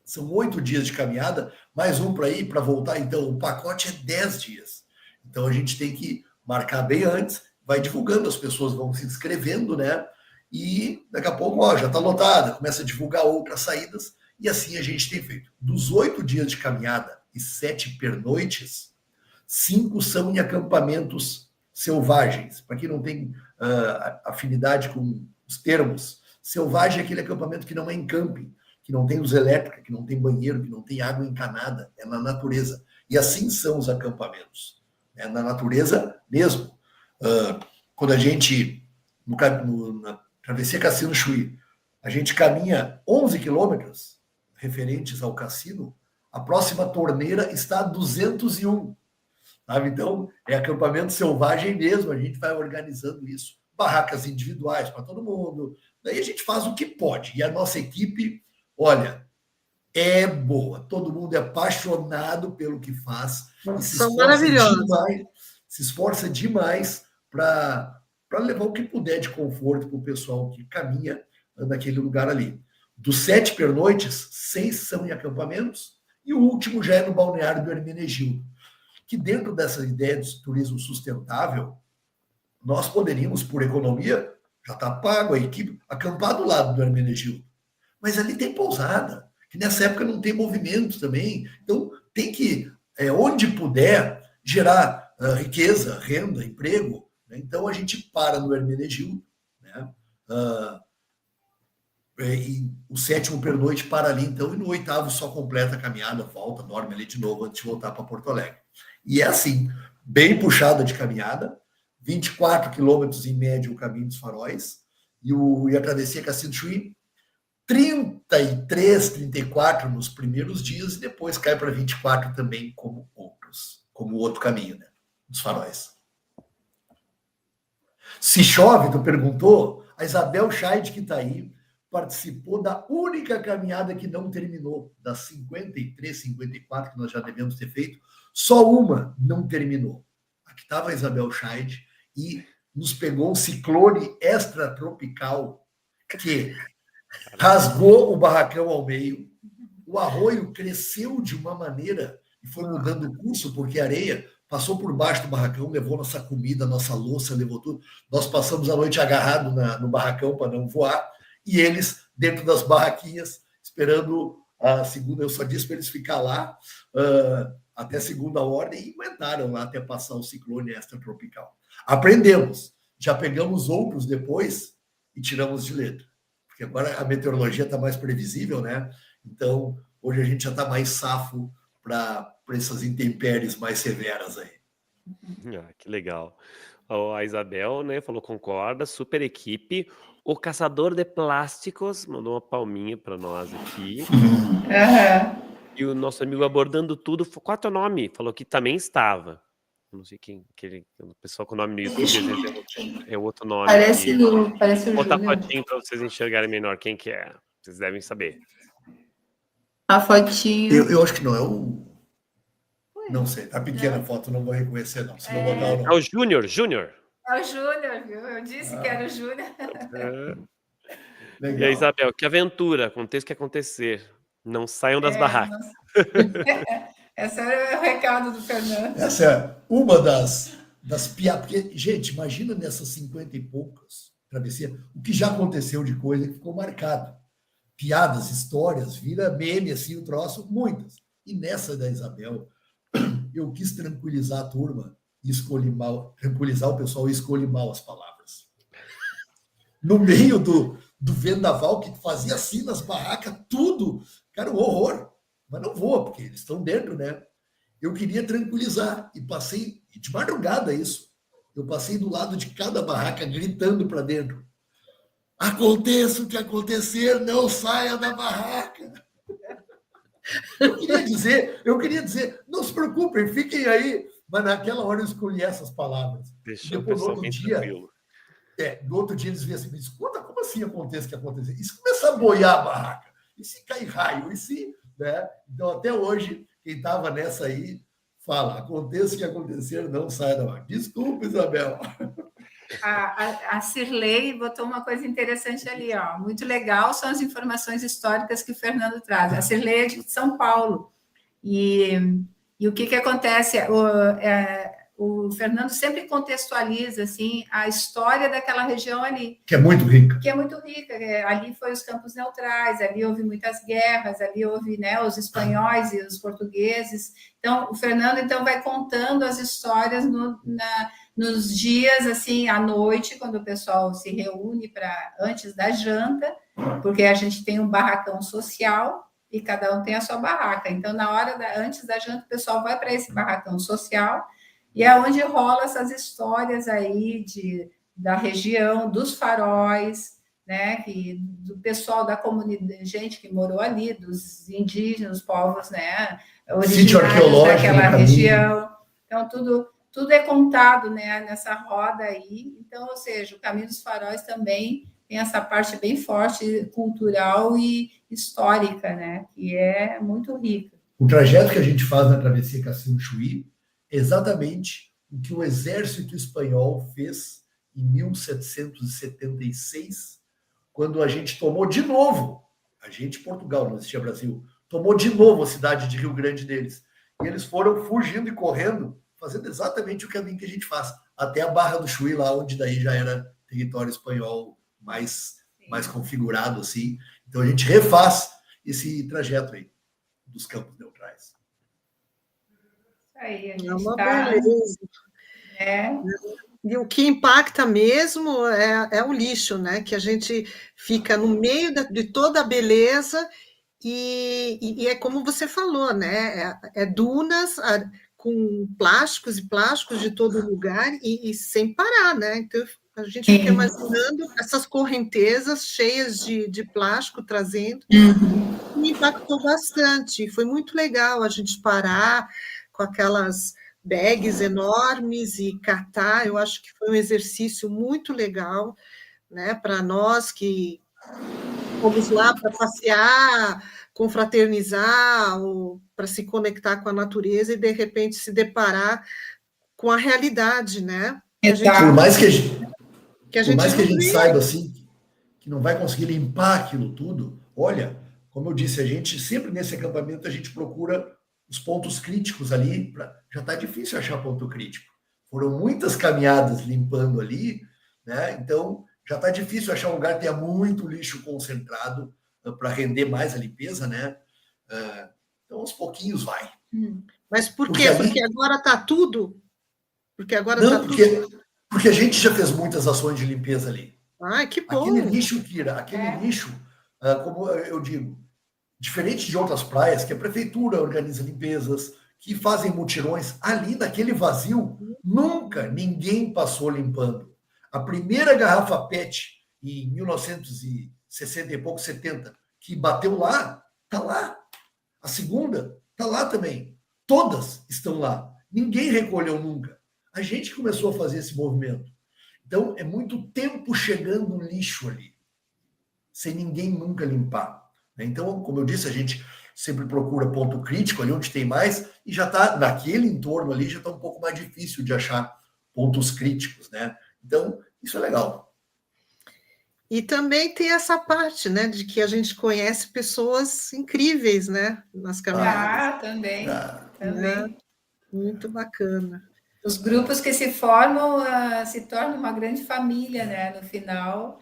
São 8 dias de caminhada, mais um para ir, para voltar. Então, o pacote é 10 dias. Então, a gente tem que marcar bem antes, vai divulgando, as pessoas vão se inscrevendo, né? E daqui a pouco, já está lotada, começa a divulgar outras saídas, e assim a gente tem feito. Dos 8 dias de caminhada e 7 pernoites, 5 são em acampamentos selvagens. Para quem não tem afinidade com os termos, selvagem é aquele acampamento que não é em camping, que não tem luz elétrica, que não tem banheiro, que não tem água encanada, é na natureza. E assim são os acampamentos, é na natureza mesmo. Quando a gente, na travessia Cassino-Chuí, a gente caminha 11 quilômetros referentes ao cassino, a próxima torneira está a 201. Sabe? Então, é acampamento selvagem mesmo, a gente vai organizando isso. Barracas individuais para todo mundo. Daí a gente faz o que pode. E a nossa equipe, olha, é boa. Todo mundo é apaixonado pelo que faz. E São maravilhosos. Se esforça demais para levar o que puder de conforto para o pessoal que caminha naquele lugar ali. Dos 7 pernoites, 6 são em acampamentos e o último já é no balneário do Hermenegildo. Que dentro dessa ideia de turismo sustentável, nós poderíamos, por economia, já está pago a equipe, acampar do lado do Hermenegildo. Mas ali tem pousada, que nessa época não tem movimento também. Então, tem que, onde puder, gerar riqueza, renda, emprego. Né? Então, a gente para no Hermenegildo, né? E o 7º pernoite para ali, então, e no 8º só completa a caminhada, volta, dorme ali de novo antes de voltar para Porto Alegre. E é assim, bem puxada de caminhada, 24 quilômetros em média o Caminho dos Faróis, e a travessia Cassino-Chuí, 33, 34 nos primeiros dias, e depois cai para 24 também, como o outro caminho, né, dos Faróis. Se chove, tu perguntou, a Isabel Scheid, que está aí, participou da única caminhada que não terminou, das 53, 54 que nós já devemos ter feito, só uma não terminou. Aqui estava a Isabel Scheid e nos pegou um ciclone extratropical que rasgou o barracão ao meio, o arroio cresceu de uma maneira e foi mudando o curso, porque a areia passou por baixo do barracão, levou nossa comida, nossa louça, levou tudo. Nós passamos a noite agarrado no barracão para não voar, e eles dentro das barraquinhas, esperando a segunda. Eu só disse para eles ficar lá até segunda ordem, e aguentaram lá até passar o ciclone extratropical. Aprendemos, já pegamos outros depois e tiramos de letra, porque agora a meteorologia está mais previsível, né? Então, hoje a gente já está mais safo para essas intempéries mais severas aí. Que legal. A Isabel, né, falou concorda, super equipe. O Caçador de Plásticos mandou uma palminha para nós aqui. E o nosso amigo Abordando Tudo, qual é o teu nome? Falou que também estava. Não sei quem, o pessoal com o nome no YouTube, às vezes é outro nome. Parece o Vou botar Júnior. fotinho para vocês enxergarem melhor quem que é. Vocês devem saber. A fotinho. Eu acho que não é o... Não sei, tá pequena a foto, não vou reconhecer, não. Se não botar o É nome. o Júnior. É o Júnior, viu? Eu disse que era o Júnior. E a Isabel, que aventura, aconteça o que acontecer. Não saiam das barracas. Esse é o recado do Fernando. Essa é uma das piadas. Porque, gente, imagina nessas 50 e poucas travessias, o que já aconteceu de coisa que ficou marcado. piadas, histórias, vira meme, assim, o troço, muitas. E nessa da Isabel, eu quis tranquilizar a turma e escolhi mal, tranquilizar o pessoal e escolhi mal as palavras. No meio do vendaval, que fazia assim nas barracas, tudo, cara, um horror. Mas não vou, porque eles estão dentro, né? Eu queria tranquilizar e passei, de madrugada isso, eu passei do lado de cada barraca gritando para dentro. Aconteça o que acontecer, não saia da barraca. Eu queria dizer, não se preocupem, fiquem aí. Mas naquela hora eu escolhi essas palavras. Deixou o Depois, pessoal bem tranquilo. no outro dia eles vêm assim, me escuta, como assim aconteça o que acontecer? E se começar a boiar a barraca? E se cair raio? E se, né? Então, até hoje, quem estava nessa aí, fala, aconteça o que acontecer, não saia da barraca. Desculpa, Isabel. A Cirlei botou uma coisa interessante ali, ó. Muito legal são as informações históricas que o Fernando traz. A Cirlei é de São Paulo. E o que acontece? O Fernando sempre contextualiza assim, a história daquela região ali. Que é muito rica. Que é muito rica. Ali foi os campos neutrais, ali houve muitas guerras, ali houve, né, os espanhóis e os portugueses. Então, o Fernando então, vai contando as histórias nos dias, assim, à noite, quando o pessoal se reúne antes da janta, porque a gente tem um barracão social, e cada um tem a sua barraca. Então, antes da janta, o pessoal vai para esse barracão social, e é onde rola essas histórias aí da região, dos faróis, né, do pessoal da comunidade, gente que morou ali, dos indígenas, povos, né, originários daquela região. Então, tudo é contado, né, nessa roda aí. Então, ou seja, o Caminho dos Faróis também tem essa parte bem forte, cultural e histórica, né, que é muito rica. O trajeto que a gente faz na travessia Cassino-Chuí é exatamente o que o exército espanhol fez em 1776, quando a gente tomou de novo, Portugal, não existia Brasil, tomou de novo a cidade de Rio Grande deles. E eles foram fugindo e correndo, fazendo exatamente o caminho que a gente faz, até a Barra do Chuí, lá onde daí já era território espanhol mais configurado, assim. Então a gente refaz esse trajeto aí, dos campos neutrais. Aí, a gente é uma beleza. É. E o que impacta mesmo é o lixo, né? Que a gente fica no meio de toda a beleza e é como você falou, né? É dunas com plásticos e plásticos de todo lugar e sem parar, né? Então a gente fica imaginando essas correntezas cheias de plástico trazendo. Me impactou bastante. Foi muito legal a gente parar com aquelas bags enormes e catar. Eu acho que foi um exercício muito legal, né, para nós que fomos lá para passear, confraternizar, ou para se conectar com a natureza e de repente se deparar com a realidade, né? Por mais que a gente vê. saiba assim que não vai conseguir limpar aquilo tudo, olha, como eu disse, a gente sempre nesse acampamento a gente procura os pontos críticos ali, já está difícil achar ponto crítico. Foram muitas caminhadas limpando ali, né? Então já está difícil achar um lugar que tenha muito lixo concentrado para render mais a limpeza, né? Então aos pouquinhos vai. Mas por quê? Porque agora está tudo? Porque agora está tudo? Porque a gente já fez muitas ações de limpeza ali. Ai, que bom! Aquele lixo, Kira, lixo, como eu digo, diferente de outras praias, que a prefeitura organiza limpezas, que fazem mutirões, ali naquele vazio, nunca ninguém passou limpando. A primeira garrafa PET, em 1960 e pouco, 70, que bateu lá, está lá. A segunda, está lá também. Todas estão lá. Ninguém recolheu nunca. A gente começou a fazer esse movimento. Então, é muito tempo chegando lixo ali, sem ninguém nunca limpar. Então, como eu disse, a gente sempre procura ponto crítico ali onde tem mais, e já está, naquele entorno ali, já está um pouco mais difícil de achar pontos críticos, né? Então, isso é legal. E também tem essa parte, né, de que a gente conhece pessoas incríveis, né, nas caminhadas. Também. Né? Muito bacana. Os grupos que se formam se tornam uma grande família, né, no final.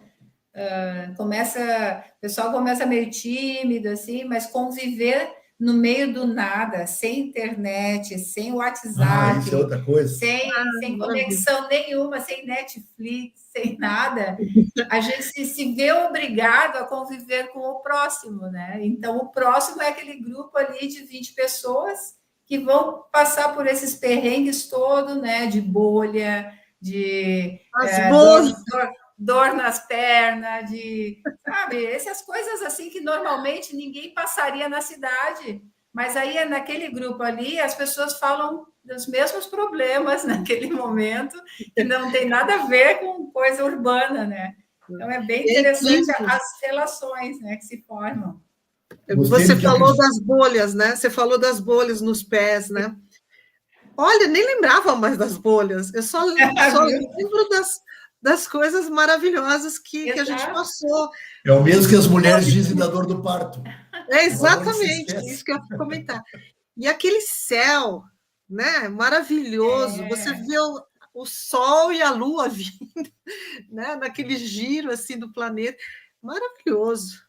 o pessoal começa meio tímido, assim, mas conviver no meio do nada, sem internet, sem WhatsApp, isso é outra coisa. sem conexão nenhuma, sem Netflix, sem nada, a gente se vê obrigado a conviver com o próximo, né? Então, o próximo é aquele grupo ali de 20 pessoas que vão passar por esses perrengues todos, né? De bolha, de dor nas pernas, sabe, essas coisas assim que normalmente ninguém passaria na cidade, mas aí naquele grupo ali as pessoas falam dos mesmos problemas naquele momento, que não tem nada a ver com coisa urbana, né? Então é bem interessante as relações, né, que se formam. Você falou das bolhas, né? Você falou das bolhas nos pés, né? Olha, nem lembrava mais das bolhas, eu só lembro das coisas maravilhosas que a gente passou. É o mesmo que as mulheres dizem da dor do parto. É exatamente isso que eu ia comentar. E aquele céu, né, maravilhoso, você vê o Sol e a Lua vindo, né, naquele giro assim do planeta, maravilhoso.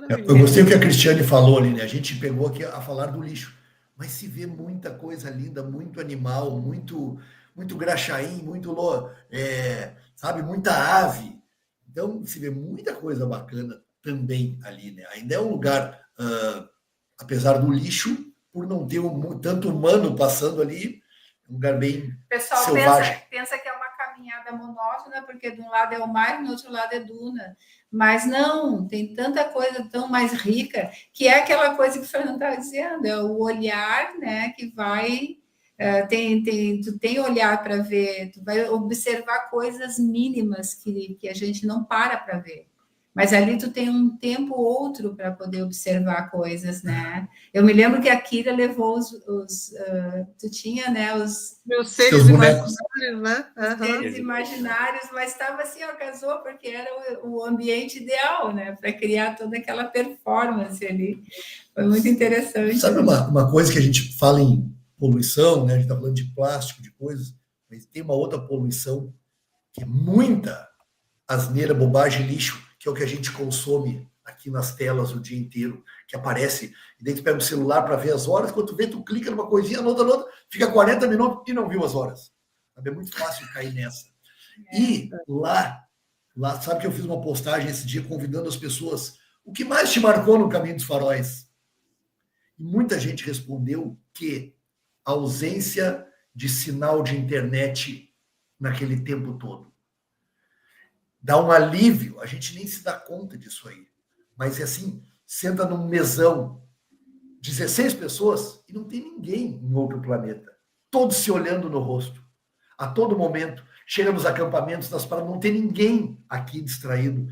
Eu gostei do que a Cristiane falou ali, né? A gente pegou aqui a falar do lixo, mas se vê muita coisa linda, muito animal, muito graxaim, sabe, muita ave. Então, se vê muita coisa bacana também ali, né? Ainda é um lugar, apesar do lixo, por não ter tanto humano passando ali, um lugar bem selvagem. Pensa que é uma caminhada monótona, porque de um lado é o mar e do outro lado é duna. Mas não, tem tanta coisa tão mais rica, que é aquela coisa que o Fernando estava dizendo, é o olhar, né, que vai... tu tem olhar para ver, tu vai observar coisas mínimas que a gente não para ver. Mas ali tu tem um tempo outro para poder observar coisas, né? Eu me lembro que a Kira levou tu tinha, né, os meus seres imaginários, né? Seres imaginários, mas estava assim, casou, porque era o ambiente ideal, né? Para criar toda aquela performance ali. Foi muito interessante. Sabe uma coisa que a gente fala em poluição, né? A gente está falando de plástico, de coisas, mas tem uma outra poluição que é muita asneira, bobagem, lixo, que é o que a gente consome aqui nas telas o dia inteiro, que aparece, e daí tu pega o celular para ver as horas, quando tu vê, tu clica numa coisinha, anota, fica 40 minutos e não viu as horas. É muito fácil cair nessa. E lá, sabe que eu fiz uma postagem esse dia convidando as pessoas, o que mais te marcou no Caminho dos Faróis? E muita gente respondeu que a ausência de sinal de internet naquele tempo todo. Dá um alívio, a gente nem se dá conta disso aí. Mas é assim, senta num mesão, 16 pessoas, e não tem ninguém em outro planeta. Todos se olhando no rosto. A todo momento. Chega nos acampamentos, nas paradas, não tem ninguém aqui distraído.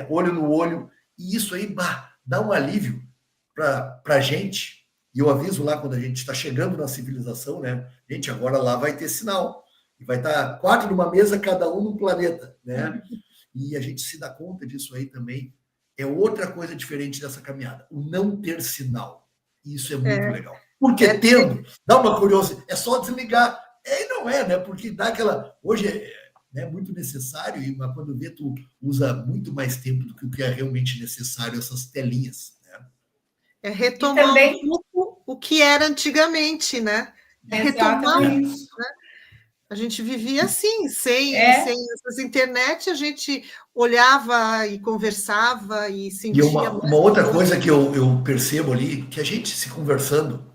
Olho no olho. E isso aí, dá um alívio para a gente. E eu aviso lá quando a gente está chegando na civilização, né? Gente, agora lá vai ter sinal. E vai estar 4 numa mesa, cada um num planeta, né? E a gente se dá conta disso aí também. É outra coisa diferente dessa caminhada. O não ter sinal. E isso é muito legal. Porque tendo, dá uma curiosidade. É só desligar. E não é, né? Porque dá aquela... Hoje é muito necessário, mas quando vê, tu usa muito mais tempo do que o que é realmente necessário, essas telinhas. Né? É retomar também... um pouco o que era antigamente, né? Retomar, né? A gente vivia assim, sem essas internet, a gente olhava e conversava e sentia... E uma outra coisa que eu percebo ali, que a gente se conversando,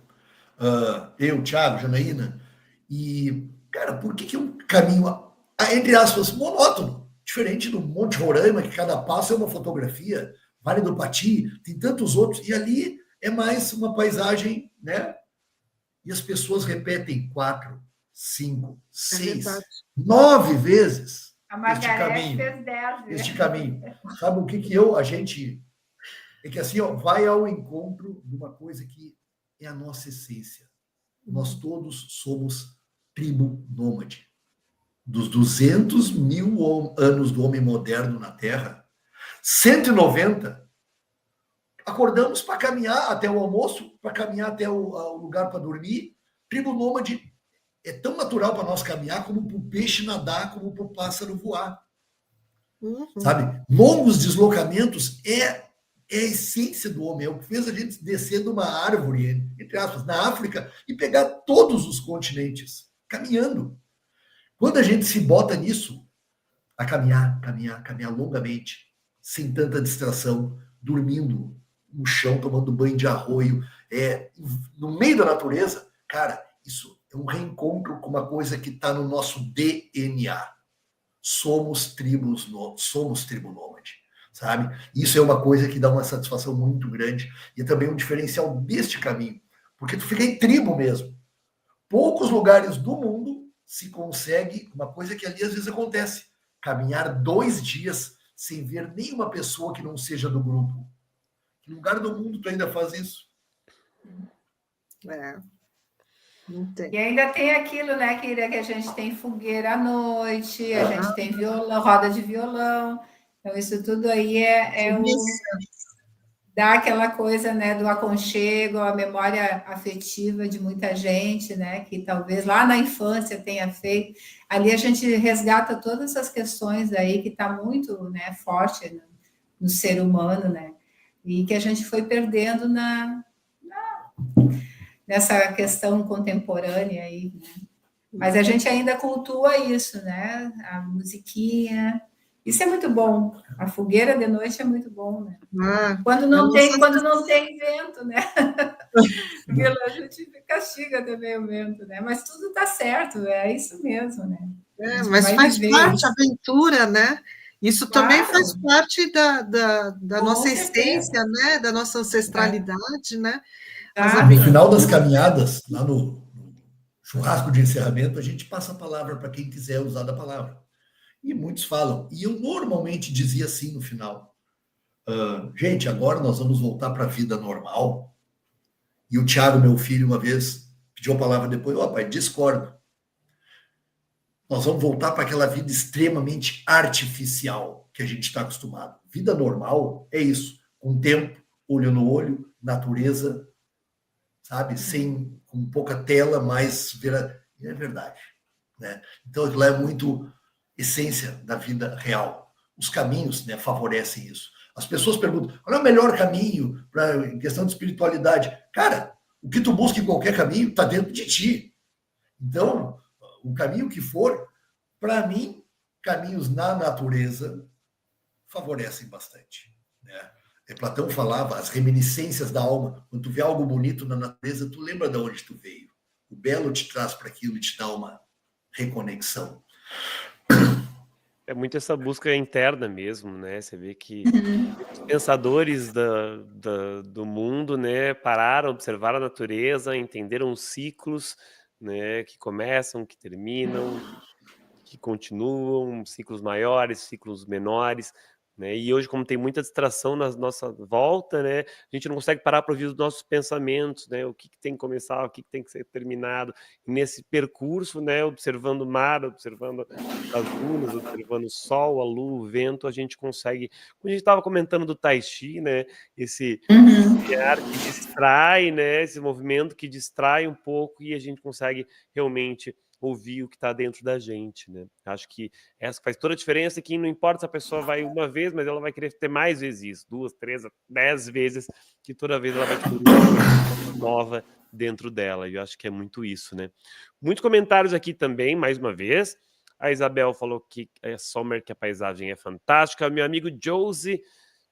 eu, Thiago, Janaína, e, cara, por que um caminho, entre aspas, monótono, diferente do Monte Roraima, que cada passo é uma fotografia, Vale do Pati, tem tantos outros, e ali é mais uma paisagem, né? E as pessoas repetem 4, 5, 6, 9 vezes este caminho. Este caminho. Sabe o que a gente... É que assim, vai ao encontro de uma coisa que é a nossa essência. Nós todos somos tribo nômade. Dos 200 mil anos do homem moderno na Terra, 190 acordamos para caminhar até o almoço, para caminhar até o lugar para dormir. Tribo nômade é tão natural para nós caminhar como para o peixe nadar, como para o pássaro voar. sabe? Longos deslocamentos é a essência do homem, é o que fez a gente descer de uma árvore, entre aspas, na África e pegar todos os continentes, caminhando. Quando a gente se bota nisso, a caminhar longamente, sem tanta distração, dormindo no chão, tomando banho de arroio, no meio da natureza, cara, isso é um reencontro com uma coisa que está no nosso DNA. Somos tribo nômade, sabe? Isso é uma coisa que dá uma satisfação muito grande e é também um diferencial deste caminho, porque tu fica em tribo mesmo. Poucos lugares do mundo se consegue uma coisa que ali às vezes acontece, caminhar 2 dias sem ver nenhuma pessoa que não seja do grupo. Que lugar do mundo tu ainda faz isso? Não tem. E ainda tem aquilo, né, Kira, que a gente tem fogueira à noite, a gente tem violão, roda de violão. Então, isso tudo aí dá aquela coisa, né, do aconchego, a memória afetiva de muita gente, né, que talvez lá na infância tenha feito. Ali a gente resgata todas essas questões aí que está muito, né, forte no ser humano, né, e que a gente foi perdendo nessa questão contemporânea aí, né? Mas a gente ainda cultua isso, né? A musiquinha. Isso é muito bom. A fogueira de noite é muito bom, né? Quando não tem vento, né? Porque a gente castiga também o vento, né? Mas tudo está certo, é isso mesmo, né? Mas faz parte, aventura, né? Isso também faz parte da nossa essência, né? Da nossa ancestralidade, né? No final das caminhadas, lá no churrasco de encerramento, a gente passa a palavra para quem quiser usar da palavra. E muitos falam. E eu normalmente dizia assim no final: gente, agora nós vamos voltar para a vida normal. E o Thiago, meu filho, uma vez pediu a palavra depois: pai, discordo. Nós vamos voltar para aquela vida extremamente artificial que a gente está acostumado. Vida normal é isso, com tempo, olho no olho, natureza, sabe? Com pouca tela, mas é verdade, né? Então, aquilo é muito essência da vida real. Os caminhos, né, favorecem isso. As pessoas perguntam: qual é o melhor caminho em questão de espiritualidade? Cara, o que tu busca em qualquer caminho está dentro de ti. Então, o caminho que for, para mim, caminhos na natureza favorecem bastante, né? Platão falava as reminiscências da alma. Quando tu vê algo bonito na natureza, tu lembra de onde tu veio. O belo te traz para aquilo e te dá uma reconexão. É muito essa busca interna mesmo, né? Você vê que os pensadores do mundo, né, pararam, observaram a natureza, entenderam os ciclos, né, que começam, que terminam, que continuam, ciclos maiores, ciclos menores, né? E hoje, como tem muita distração na nossa volta, né, a gente não consegue parar para ouvir os nossos pensamentos, né? O que tem que começar, o que tem que ser terminado. E nesse percurso, né, observando o mar, observando as dunas, observando o sol, a lua, o vento, a gente consegue. Como a gente estava comentando do Tai Chi, né, esse ar que distrai, né, esse movimento que distrai um pouco e a gente consegue realmente ouvir o que está dentro da gente, né? Acho que essa faz toda a diferença, que não importa se a pessoa vai uma vez, mas ela vai querer ter mais vezes isso, 2, 3, 10 vezes, que toda vez ela vai descobrir uma coisa nova dentro dela, e eu acho que é muito isso, né? Muitos comentários aqui também, mais uma vez. A Isabel falou que é Sommer, que a paisagem é fantástica. Meu amigo Josie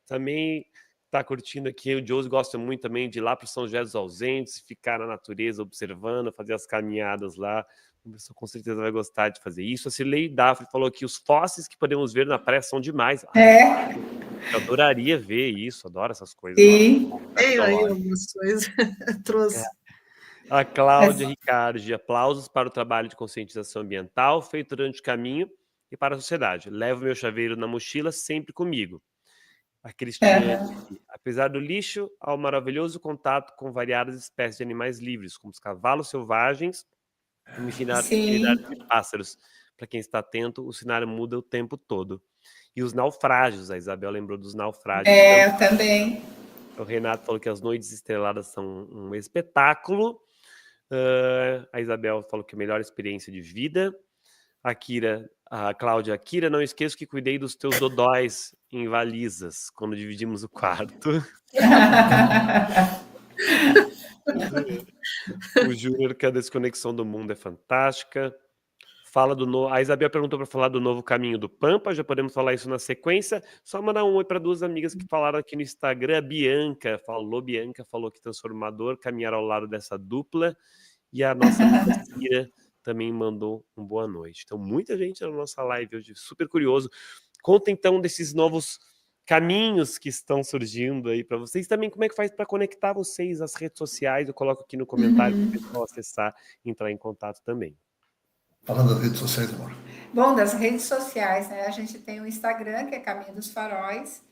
também está curtindo aqui. O Josie gosta muito também de ir lá para São José dos Ausentes, ficar na natureza, observando, fazer as caminhadas lá. A pessoa com certeza vai gostar de fazer isso. A Cirlei Daffy falou que os fósseis que podemos ver na praia são demais. Eu adoraria ver isso, adoro essas coisas. Sim, tenho aí algumas coisas. Trouxe. A Cláudia Ricardi, aplausos para o trabalho de conscientização ambiental feito durante o caminho e para a sociedade. Levo meu chaveiro na mochila sempre comigo. A Cristiane, apesar do lixo, há um maravilhoso contato com variadas espécies de animais livres, como os cavalos selvagens, uma infinidade de pássaros. Para quem está atento, o cenário muda o tempo todo. E os naufrágios, a Isabel lembrou dos naufrágios. Eu também. O Renato falou que as noites estreladas são um espetáculo. A Isabel falou que a melhor experiência de vida. A Kira A Cláudia, Kira, não esqueço que cuidei dos teus dodóis em Valizas, quando dividimos o quarto. O Júnior, que a desconexão do mundo é fantástica. Fala A Isabel perguntou para falar do novo caminho do Pampa, já podemos falar isso na sequência. Só mandar um oi para duas amigas que falaram aqui no Instagram. A Bianca falou que transformador caminhar ao lado dessa dupla. E a nossa amiga Cira também mandou um boa noite. Então, muita gente na nossa live hoje, super curioso. Conta então desses novos caminhos que estão surgindo aí para vocês. Também como é que faz para conectar vocês às redes sociais? Eu coloco aqui no comentário para o pessoal acessar e entrar em contato também. Falando das redes sociais, amor. Bom, das redes sociais, né? A gente tem o Instagram, que é Caminho dos Faróis.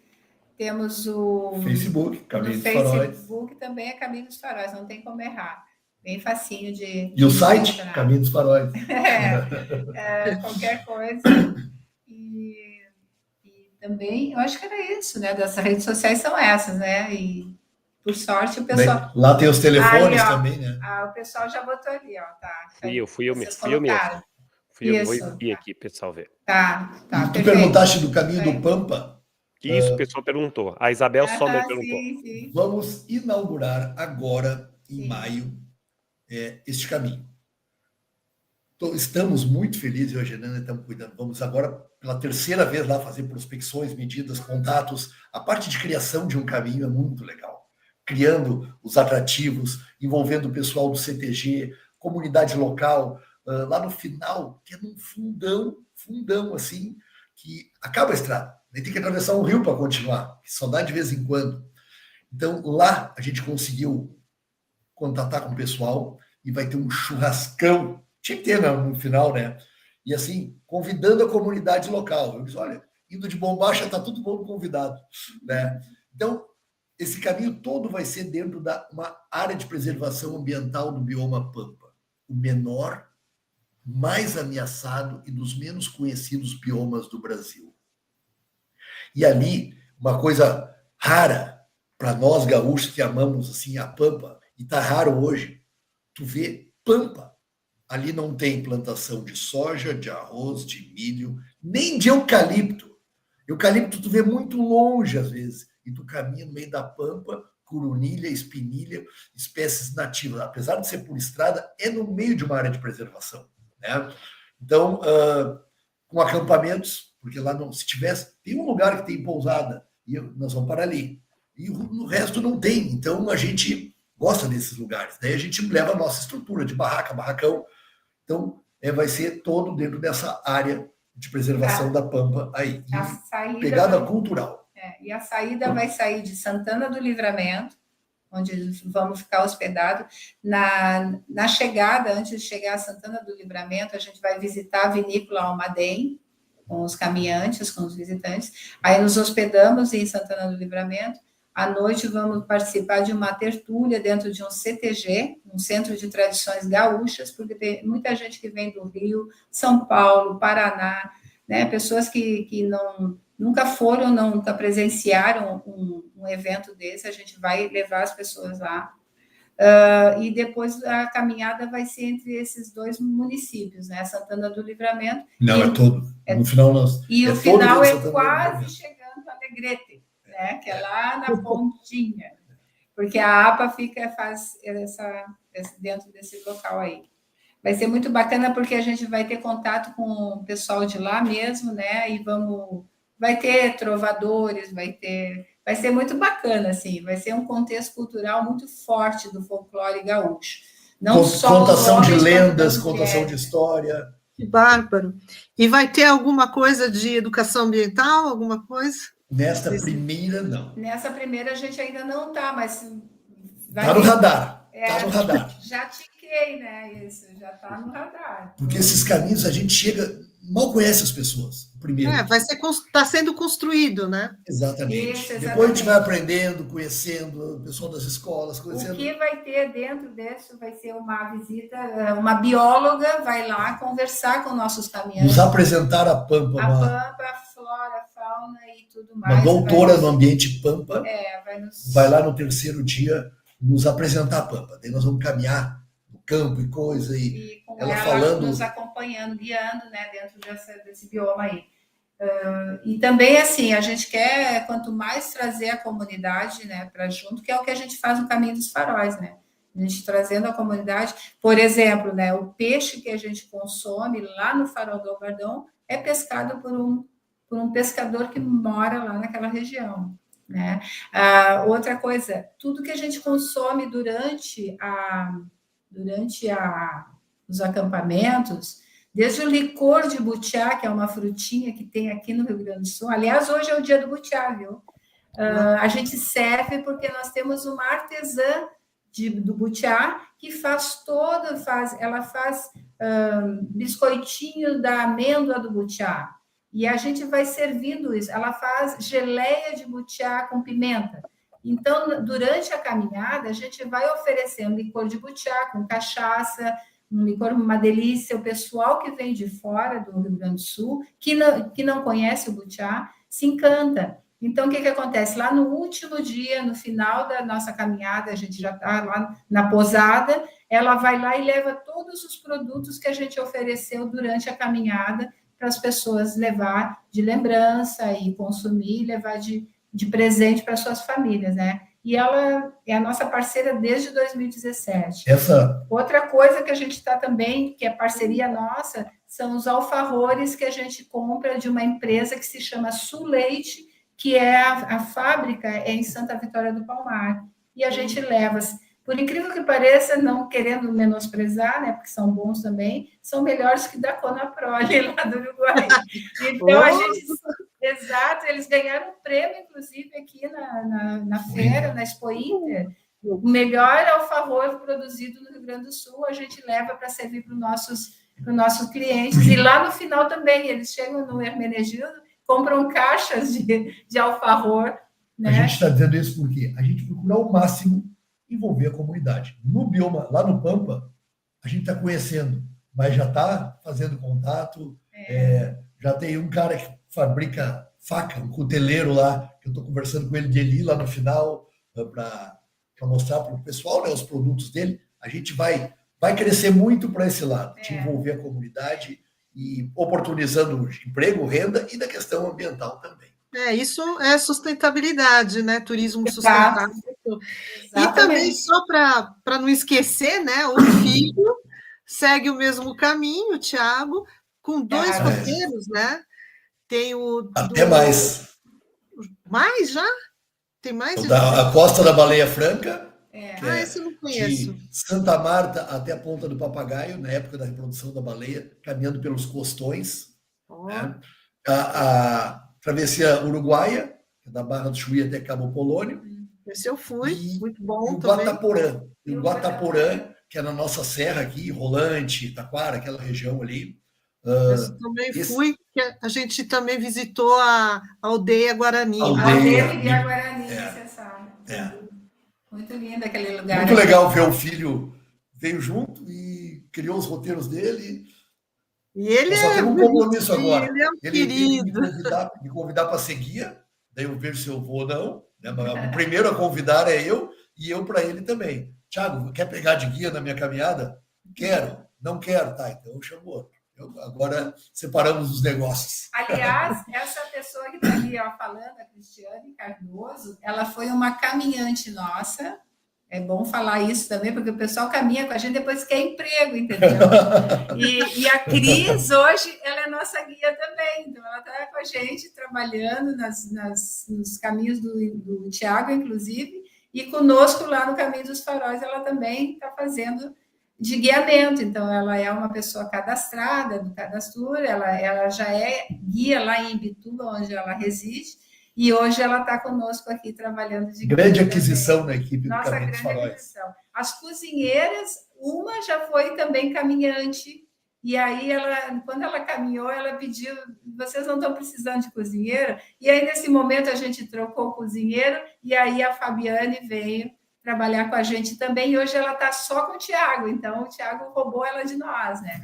Temos o Facebook, Caminho dos Faróis. Facebook também é Caminho dos Faróis, não tem como errar. Bem facinho de... E o site, Caminho dos Faróis. Qualquer coisa. E também, eu acho que era isso, né? Das redes sociais são essas, né? E, por sorte, o pessoal... Bem, lá tem os telefones também, né? O pessoal já botou ali, ó. Tá. Fui eu mesmo. E aqui, pessoal, ver. Tá, e tu perguntaste do caminho do Pampa? Isso, o pessoal perguntou. A Isabel Sommer perguntou. Sim. Vamos inaugurar agora, em maio, este caminho. Estamos muito felizes, eu e a Genana estamos cuidando. Vamos agora, pela terceira vez, lá fazer prospecções, medidas, contatos. A parte de criação de um caminho é muito legal. Criando os atrativos, envolvendo o pessoal do CTG, comunidade local, lá no final, que é num fundão assim, que acaba a estrada. Nem tem que atravessar um rio para continuar, que só dá de vez em quando. Então, lá a gente conseguiu contatar com o pessoal e vai ter um churrascão. Tinha que ter no final, né? E assim, convidando a comunidade local. Eu disse, olha, indo de Bombacha, está todo mundo convidado, né? Então, esse caminho todo vai ser dentro de uma área de preservação ambiental do bioma Pampa. O menor, mais ameaçado e dos menos conhecidos biomas do Brasil. E ali, uma coisa rara para nós gaúchos que amamos assim a Pampa, e tá raro hoje, tu vê Pampa. Ali não tem plantação de soja, de arroz, de milho, nem de eucalipto. Eucalipto tu vê muito longe às vezes, e tu caminha no meio da Pampa, curunilha, espinilha, espécies nativas. Apesar de ser por estrada, é no meio de uma área de preservação, né? Então, com acampamentos, porque lá não, se tivesse, tem um lugar que tem pousada, e nós vamos para ali. E o resto não tem. Então, a gente gosta desses lugares. Daí a gente leva a nossa estrutura de barracão. Então, vai ser todo dentro dessa área de preservação da Pampa aí. Pegada cultural. E a saída vai sair de Santana do Livramento, onde vamos ficar hospedados. Na chegada, antes de chegar a Santana do Livramento, a gente vai visitar a vinícola Almaden, com os caminhantes, com os visitantes. Aí nos hospedamos em Santana do Livramento. À noite vamos participar de uma tertúlia dentro de um CTG, um Centro de Tradições Gaúchas, porque tem muita gente que vem do Rio, São Paulo, Paraná, né? Pessoas que nunca foram, nunca presenciaram um evento desse. A gente vai levar as pessoas lá. E depois a caminhada vai ser entre esses dois municípios, né? Santana do Livramento. Não, é todo. No final nós. E o final é quase chegando a Alegrete, né? Que é lá na pontinha, porque a APA faz dentro desse local aí. Vai ser muito bacana porque a gente vai ter contato com o pessoal de lá mesmo, né? E vai ter trovadores, vai ser muito bacana, assim, vai ser um contexto cultural muito forte do folclore gaúcho. Não só contação de lendas, contação de história. Que bárbaro. E vai ter alguma coisa de educação ambiental, alguma coisa? Nesta primeira, não. Nessa primeira a gente ainda não está, mas... Está no radar. Está no radar. Já tiquei, né? Isso, já está no radar. Porque esses caminhos a gente chega, mal conhece as pessoas. Primeiro. Está sendo construído, né? Exatamente. Isso, exatamente. Depois a gente vai aprendendo, conhecendo o pessoal das escolas, conhecendo. O que vai ter dentro disso vai ser uma visita, uma bióloga vai lá conversar com nossos caminhantes. Nos apresentar a Pampa. A flora, a fauna e tudo mais. Uma doutora no ambiente Pampa. Vai lá no terceiro dia nos apresentar a Pampa. Daí nós vamos caminhar no campo e coisa, E com ela ela falando... nos acompanhando, guiando, né, dentro desse bioma aí. E também, assim, a gente quer, quanto mais trazer a comunidade, né, para junto, que é o que a gente faz no Caminho dos Faróis, né? A gente trazendo a comunidade, por exemplo, né, o peixe que a gente consome lá no Farol do Alvardão é pescado por um pescador que mora lá naquela região, né? Outra coisa, tudo que a gente consome durante os acampamentos, desde o licor de butiá, que é uma frutinha que tem aqui no Rio Grande do Sul. Aliás, hoje é o dia do butiá, viu? A gente serve porque nós temos uma artesã do butiá que ela faz biscoitinho da amêndoa do butiá. E a gente vai servindo isso. Ela faz geleia de butiá com pimenta. Então, durante a caminhada, a gente vai oferecendo licor de butiá com cachaça, um licor, uma delícia. O pessoal que vem de fora do Rio Grande do Sul, que não conhece o butiá, se encanta. Então, o que acontece? Lá no último dia, no final da nossa caminhada, a gente já está lá na posada, ela vai lá e leva todos os produtos que a gente ofereceu durante a caminhada para as pessoas levar de lembrança e consumir, levar de presente para suas famílias, né? E ela é a nossa parceira desde 2017. Outra coisa que a gente está também, que é parceria nossa, são os alfajores que a gente compra de uma empresa que se chama Sul Leite, que é a fábrica é em Santa Vitória do Palmar. E a gente leva, por incrível que pareça, não querendo menosprezar, né, porque são bons também, são melhores que da Conaprole, lá do Uruguai. Então, a gente... Exato, eles ganharam um prêmio, inclusive, aqui na feira, na Expo Inter. O melhor alfajor produzido no Rio Grande do Sul, a gente leva para servir para os nossos clientes. E lá no final também, eles chegam no Hermenegildo, compram caixas de alfajor. Né? A gente está dizendo isso porque a gente procura ao máximo envolver a comunidade. No bioma, lá no Pampa, a gente está conhecendo, mas já está fazendo contato. Já tem um cara que fabrica faca, um cuteleiro lá, que eu estou conversando com ele de Eli lá no final, para mostrar para o pessoal, né, os produtos dele. A gente vai crescer muito para esse lado, de envolver a comunidade e oportunizando emprego, renda e da questão ambiental também. Isso é sustentabilidade, né? Turismo sustentável. E também, só para não esquecer, né? O filho segue o mesmo caminho, o Thiago, com 2 roteiros, né? Tem o... Até mais. Mais já? Tem mais? A Costa da Baleia Franca. Esse eu não conheço. De Santa Marta até a Ponta do Papagaio, na época da reprodução da baleia, caminhando pelos costões. Né? A travessia uruguaia, que é da Barra do Chuí até Cabo Polônio. Esse eu fui, muito bom. E o Guataporã. E o Guataporã, que é na nossa serra aqui, Rolante, Taquara, aquela região ali. Eu também fui, que a gente também visitou a aldeia Guarani. A aldeia Guarani, você sabe. Muito lindo aquele lugar. Muito legal ver o filho veio junto e criou os roteiros dele. E ele só temos um compromisso agora. Ele é um querido. Me convidar para ser guia, daí eu vejo se eu vou ou não. Né? O primeiro a convidar é eu, e eu para ele também. Thiago, quer pegar de guia na minha caminhada? Quero. Não quero, tá, então eu chamo outro. Agora separamos os negócios. Aliás, essa pessoa que está ali falando, a Cristiane Cardoso, ela foi uma caminhante nossa. É bom falar isso também, porque o pessoal caminha com a gente depois quer emprego, entendeu? E a Cris, hoje, ela é nossa guia também. Então, ela está com a gente, trabalhando nos caminhos do Thiago, inclusive, e conosco lá no Caminho dos Faróis, ela também está fazendo de guiamento. Então, ela é uma pessoa cadastrada no Cadastur, ela já é guia lá em Imbituba, onde ela reside, e hoje ela está conosco aqui trabalhando de grande aquisição na equipe do Nossa, Caminho dos Faróis. Aquisição. As cozinheiras, uma já foi também caminhante, e aí quando ela caminhou, ela pediu, vocês não estão precisando de cozinheira? E aí, nesse momento, a gente trocou o cozinheiro, e aí a Fabiane veio trabalhar com a gente também, e hoje ela está só com o Thiago, então o Thiago roubou ela de nós, né?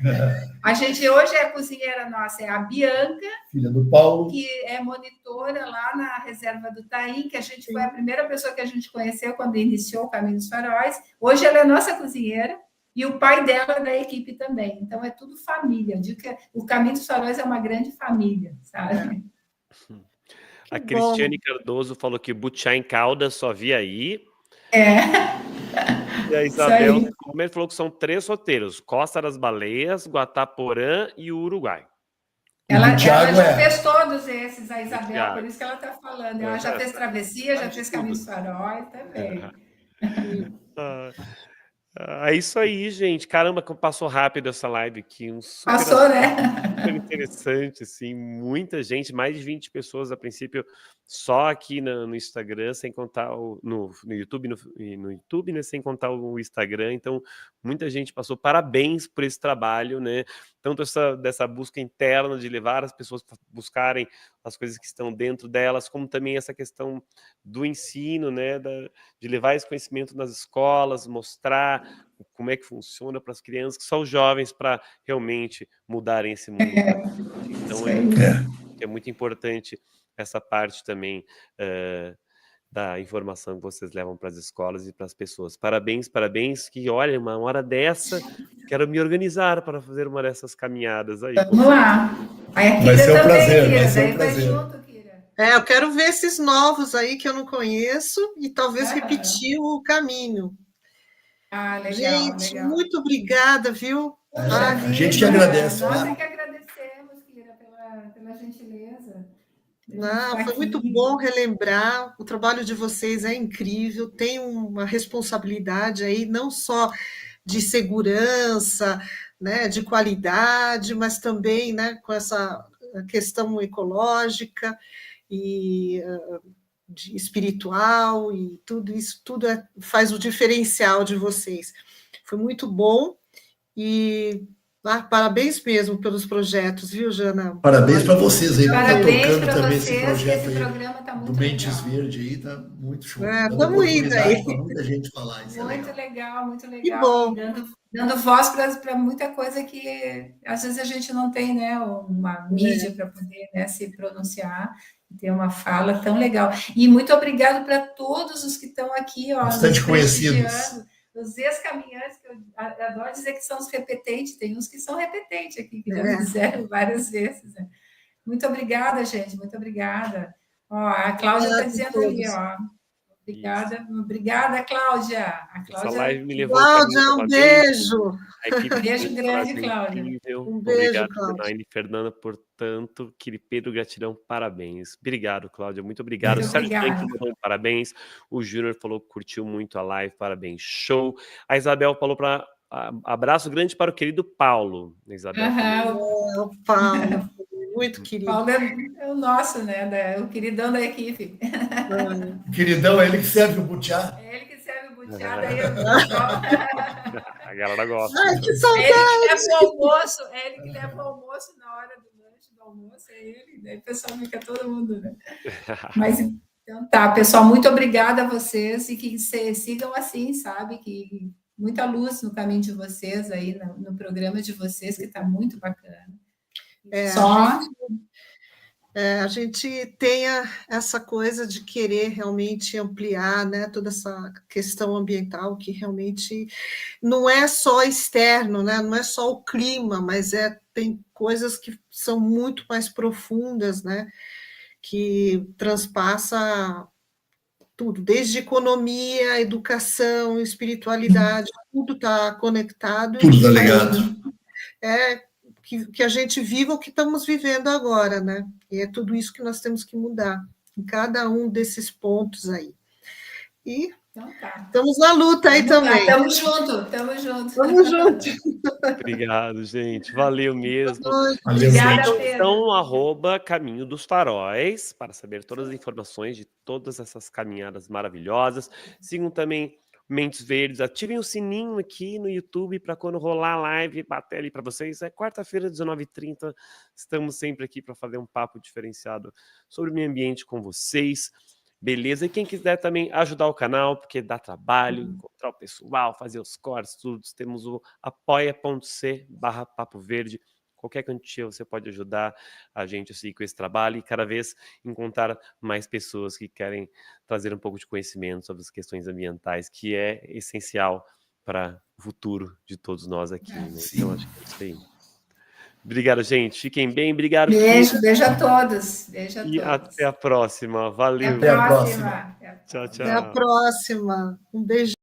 A gente hoje a cozinheira nossa é a Bianca, filha do Paulo, que é monitora lá na reserva do Taim, que a gente foi a primeira pessoa que a gente conheceu quando iniciou o Caminho dos Faróis. Hoje ela é nossa cozinheira, E o pai dela é da equipe também. Então, é tudo família. Eu digo que o Caminho dos Faróis é uma grande família, sabe? A Que bom. Cristiane Cardoso falou que Butiá em Caldas só via aí. E a Isso Isabel aí. Comer falou que são 3 roteiros: Costa das Baleias, Guataporã e o Uruguai. Ela Thiago já fez todos esses, a Isabel, Thiago. por isso que ela está falando. Ela já fez Travessia, já Sabe de fez tudo. Caminho dos Faróis também. É isso aí, gente. Caramba, como passou rápido essa live aqui. Passou, né? Super interessante, assim. Muita gente, mais de 20 pessoas a princípio, só aqui no Instagram, sem contar no YouTube, no YouTube, né? Sem contar o Instagram. Então, muita gente passou. Parabéns por esse trabalho, né? Tanto dessa busca interna de levar as pessoas para buscarem as coisas que estão dentro delas, como também essa questão do ensino, né? De levar esse conhecimento nas escolas, mostrar como é que funciona para as crianças, que são os jovens, para realmente mudarem esse mundo. Então, é muito importante essa parte também da informação que vocês levam para as escolas e para as pessoas. Parabéns, parabéns, que olha, uma hora dessa, quero me organizar para fazer uma dessas caminhadas aí. Vamos lá. Aí a Vai Kira ser um também, prazer, Kira. vai ser um Daí vai prazer. junto, Kira. Eu quero ver esses novos aí que eu não conheço e talvez repetir o caminho. Legal, Gente, legal. muito obrigada, viu? A gente que agradece. Nós Né? que agradecemos, Kira, pela gentileza. Não, foi muito bom relembrar. O trabalho de vocês é incrível, tem uma responsabilidade aí, não só de segurança, né, de qualidade, mas também, né, com essa questão ecológica e espiritual e tudo isso, tudo faz o diferencial de vocês. Foi muito bom e parabéns mesmo pelos projetos, viu, Jana? Parabéns para vocês aí, por estar Parabéns tocando para também vocês, esse projeto esse aí programa está muito do Mentes legal. Verde aí, tá muito show. Dando Estamos indo aí. oportunidade para muita gente falar. Isso Muito é legal, muito Que legal. bom. E dando voz para muita coisa que às vezes a gente não tem, né, uma mídia para poder, né, se pronunciar e ter uma fala tão legal. E muito obrigado para todos os que estão aqui, ó, bastante nos conhecidos. prestigiando, os ex-caminhantes, que eu adoro dizer que são os repetentes, tem uns que são repetentes aqui, que já me disseram várias vezes. Né? Muito obrigada, gente, muito obrigada. Ó, a Cláudia está dizendo ali, ó. Obrigada, Cláudia. A Cláudia... Essa live me levou Cláudia, um beijo. A equipe beijo grande, Cláudia. Incrível. Um beijo, Obrigado, Cláudia. Janaína e Fernanda, por tanto. Pedro, gratidão, parabéns. Obrigado, Cláudia, muito obrigado. Muito Sérgio obrigada. Frank mandou parabéns. O Júnior falou que curtiu muito a live, parabéns, show. A Isabel falou para abraço grande para o querido Paulo. Isabel. O Paulo, muito querido. Paulo é o nosso, né? O queridão da equipe. Queridão, é ele que serve o butiá. É ele que serve o butiá, daí a galera gosta. Ai, que saudade! É ele que leva o almoço na hora do lanche, do almoço, é ele. Daí o pessoal fica todo mundo, né? Mas então tá, pessoal, muito obrigada a vocês e que sigam assim, sabe? Que muita luz no caminho de vocês aí, no programa de vocês, que está muito bacana. A gente tenha essa coisa de querer realmente ampliar, né, toda essa questão ambiental, que realmente não é só externo, né, não é só o clima, mas tem coisas que são muito mais profundas, né, que transpassa tudo, desde economia, educação, espiritualidade, tudo está conectado. Tudo está ligado. Que a gente viva o que estamos vivendo agora, né? E é tudo isso que nós temos que mudar, em cada um desses pontos aí. E estamos na luta aí também. Estamos juntos, estamos juntos. Vamos juntos. Obrigado, gente. Valeu mesmo. Obrigada, então, @Caminho dos Faróis, para saber todas as informações de todas essas caminhadas maravilhosas. Sigam também Mentes Verdes, ativem o sininho aqui no YouTube para quando rolar a live, bater ali para vocês. É quarta-feira, 19h30. Estamos sempre aqui para fazer um papo diferenciado sobre o meio ambiente com vocês. Beleza? E quem quiser também ajudar o canal, porque dá trabalho, encontrar o pessoal, fazer os cortes, tudo. Temos o apoia.c/Papo Verde. Qualquer quantia você pode ajudar a gente assim, com esse trabalho e cada vez encontrar mais pessoas que querem trazer um pouco de conhecimento sobre as questões ambientais, que é essencial para o futuro de todos nós aqui, né? Sim. Então, acho que é isso aí. Obrigado, gente. Fiquem bem. Obrigado, Beijo, Kira. beijo a todos. Beijo a E todos. até a próxima. Valeu. Até a Até a próxima. Tchau, Até a tchau. próxima. Um beijo.